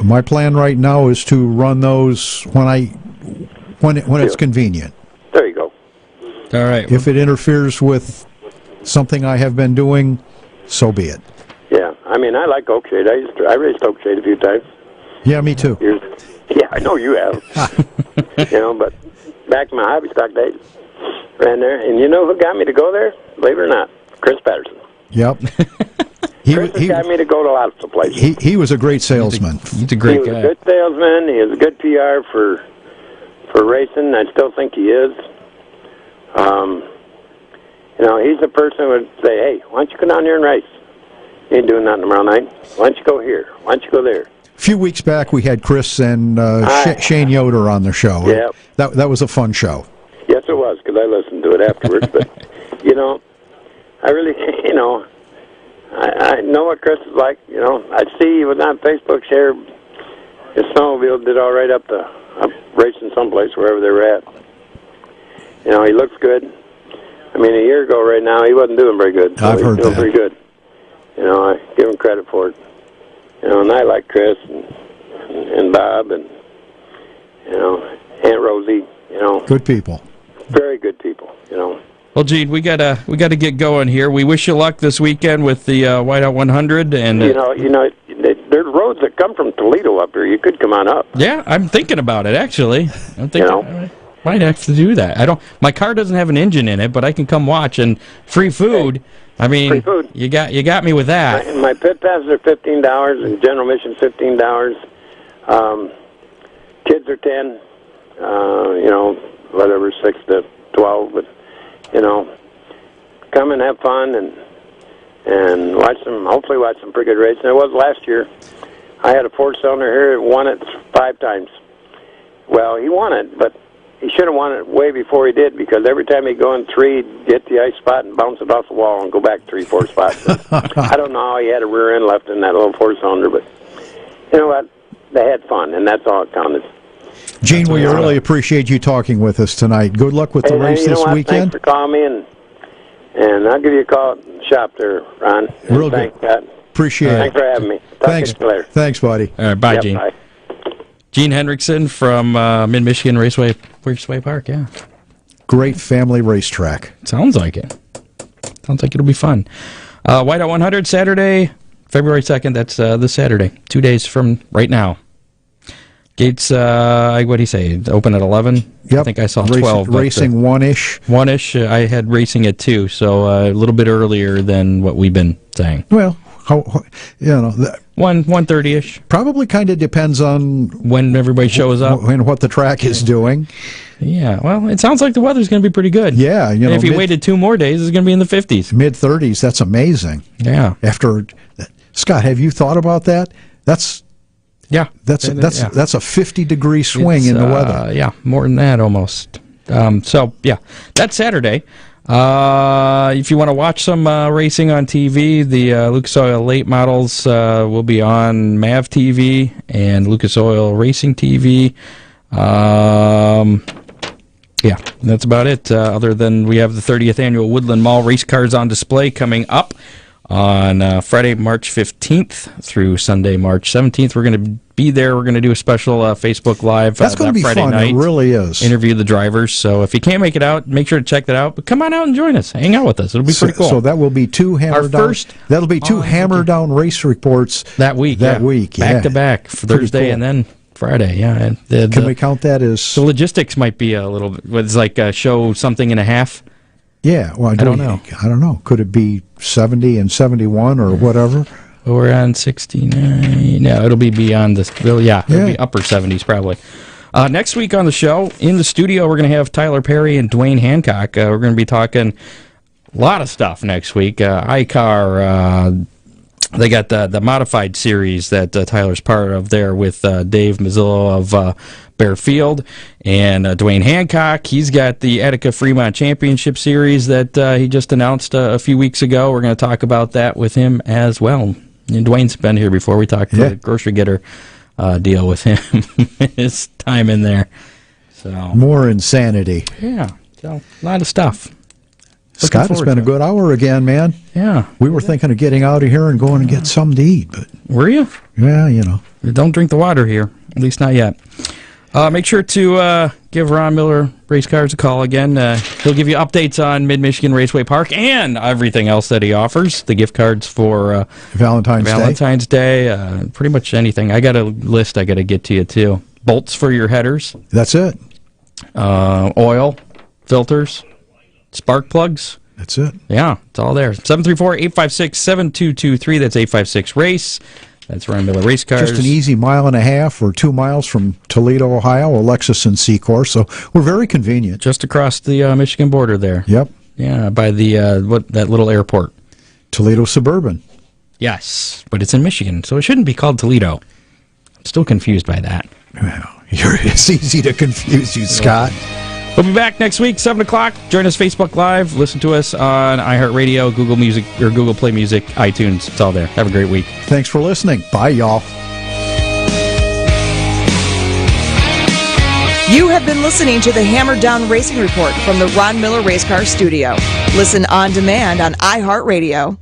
C: my plan right now is to run those when it's convenient.
D: There you go.
B: All right.
C: If it interferes with something I have been doing, so be it.
D: Yeah, I mean, I like Oakshade. I raced Oakshade a few times.
C: Yeah, me too.
D: Yeah, I know you have. But back in my hobby stock days. ran there. And you know who got me to go there? Believe it or not, Chris Patterson.
C: Yep.
D: Chris got me to go to lots of places.
C: He was a great salesman.
B: He's a great guy.
D: He was a good salesman. He was a good PR for racing. I still think he is. You know, he's the person who would say, hey, why don't you come down here and race? You ain't doing nothing tomorrow night. Why don't you go here? Why don't you go there?
C: A few weeks back, we had Chris and Shane Yoder on the show.
D: Yeah.
C: That was a fun show.
D: Yes, it was, because I listened to it afterwards. But, you know, I really, you know, I know what Chris is like. You know, I see he was on Facebook share his snowmobile did all right up racing someplace, wherever they were at. You know, he looks good. I mean, a year ago right now, he wasn't doing very good. So
C: I've heard
D: he's doing
C: that.
D: pretty good. You know, I give him credit for it. You know, and I like Chris and Bob and, you know, Aunt Rosie, you know.
C: Good people.
D: Very good people, you know.
B: Well, Gene, we gotta get going here. We wish you luck this weekend with the Whiteout 100, and
D: you know, there's roads that come from Toledo up here. You could come on up.
B: Yeah, I'm thinking about it actually. I'm thinking I might have to do that. I don't. My car doesn't have an engine in it, but I can come watch and free food. I mean,
D: free food.
B: You got me with that.
D: My pit passes are $15 and general admission $15. Kids are 10. You know, whatever, 6 to 12, but. You know, come and have fun and hopefully watch some pretty good racing. It was last year. I had a 4-cylinder here that won it 5 times. Well, he won it, but he should have won it way before he did, because every time he'd go in 3, he'd get the ice spot and bounce it off the wall and go back 3, 4 spots. I don't know how he had a rear end left in that little 4-cylinder, but you know what? They had fun, and that's all that counted.
C: Gene, we really appreciate you talking with us tonight. Good luck with the race this weekend.
D: Thanks for calling me, and I'll give you a call at the shop there, Ron.
C: Real good. Appreciate it.
D: Thanks for having me.
C: Thanks.
D: To you later.
C: Thanks, buddy.
B: All right, bye,
D: Yep,
B: Gene.
D: bye.
B: Gene Henrickson from Mid Michigan Raceway Park. Yeah,
C: great family racetrack.
B: Sounds like it. Sounds like it'll be fun. Whiteout 100 Saturday, February 2nd. That's this Saturday. 2 days from right now. Gates, what do you say? Open at 11?
C: Yep.
B: I think I saw 12.
C: Racing 1-ish.
B: 1-ish. I had racing at 2, so a little bit earlier than what we've been saying.
C: Well, you know,
B: 1:30ish.
C: Probably kind of depends on
B: when everybody shows up
C: and what the track is doing.
B: Yeah. Well, it sounds like the weather's going to be pretty good.
C: Yeah. You know,
B: and if you waited 2 more days, it's going to be in the 50s.
C: Mid-30s. That's amazing.
B: Yeah.
C: Scott, have you thought about that? That's a 50-degree swing in the weather.
B: Yeah, more than that almost. So yeah, that's Saturday. If you want to watch some racing on TV, the Lucas Oil late models will be on MAV TV and Lucas Oil Racing TV. Yeah, that's about it. Other than we have the 30th annual Woodland Mall race cars on display coming up on Friday, March 15th through Sunday, March 17th. We're going to be there. We're going to do a special Facebook Live
C: That's going to be
B: Friday
C: fun.
B: night.
C: It really is.
B: Interview the drivers. So if you can't make it out, make sure to check that out. But come on out and join us. Hang out with us. It'll be pretty cool.
C: So that will be 2 hammer down. That'll be 2 hammer down race reports
B: that week. Back to back for Thursday and then Friday. Yeah. And
C: can we count that as
B: the logistics? Might be a little bit. It's like a show something and a half.
C: Yeah, well, I don't know. I don't know. Could it be 70 and 71 or whatever?
B: We're on 69. No, it'll be beyond this. It'll be upper 70s probably. Next week on the show, in the studio, we're going to have Tyler Perry and Dwayne Hancock. We're going to be talking a lot of stuff next week. iCar. They got the modified series that Tyler's part of there with Dave Mazzillo of Bear Field and Dwayne Hancock. He's got the Attica Fremont Championship Series that he just announced a few weeks ago. We're going to talk about that with him as well. And Dwayne's been here before. We talked the grocery getter deal with him, his time in there. So
C: more insanity.
B: Yeah, so a lot of stuff.
C: Scott, it's been a good hour again, man.
B: Yeah.
C: We were thinking of getting out of here and going and get something to eat, but
B: were you?
C: Yeah, you know.
B: Don't drink the water here, at least not yet. Make sure to give Ron Miller Race Cars a call again. He'll give you updates on Mid Michigan Raceway Park and everything else that he offers. The gift cards for Valentine's Day, pretty much anything. I got a list I got to get to you too. Bolts for your headers.
C: That's it.
B: Oil, filters, spark plugs.
C: That's it.
B: Yeah, it's all there. 734-856-7223. That's 856-RACE. That's Ron Miller Race Cars.
C: Just an easy 1.5 or 2 miles from Toledo, Ohio, Alexis and Secor. So we're very convenient.
B: Just across the Michigan border there.
C: Yep.
B: Yeah, by the that little airport.
C: Toledo Suburban.
B: Yes, but it's in Michigan, so it shouldn't be called Toledo. I'm still confused by that.
C: Well, it's easy to confuse you, Scott.
B: We'll be back next week, 7 o'clock. Join us Facebook Live. Listen to us on iHeartRadio, Google Music, or Google Play Music, iTunes. It's all there. Have a great week.
C: Thanks for listening. Bye, y'all.
A: You have been listening to the Hammer Down Racing Report from the Ron Miller Race Car Studio. Listen on demand on iHeartRadio.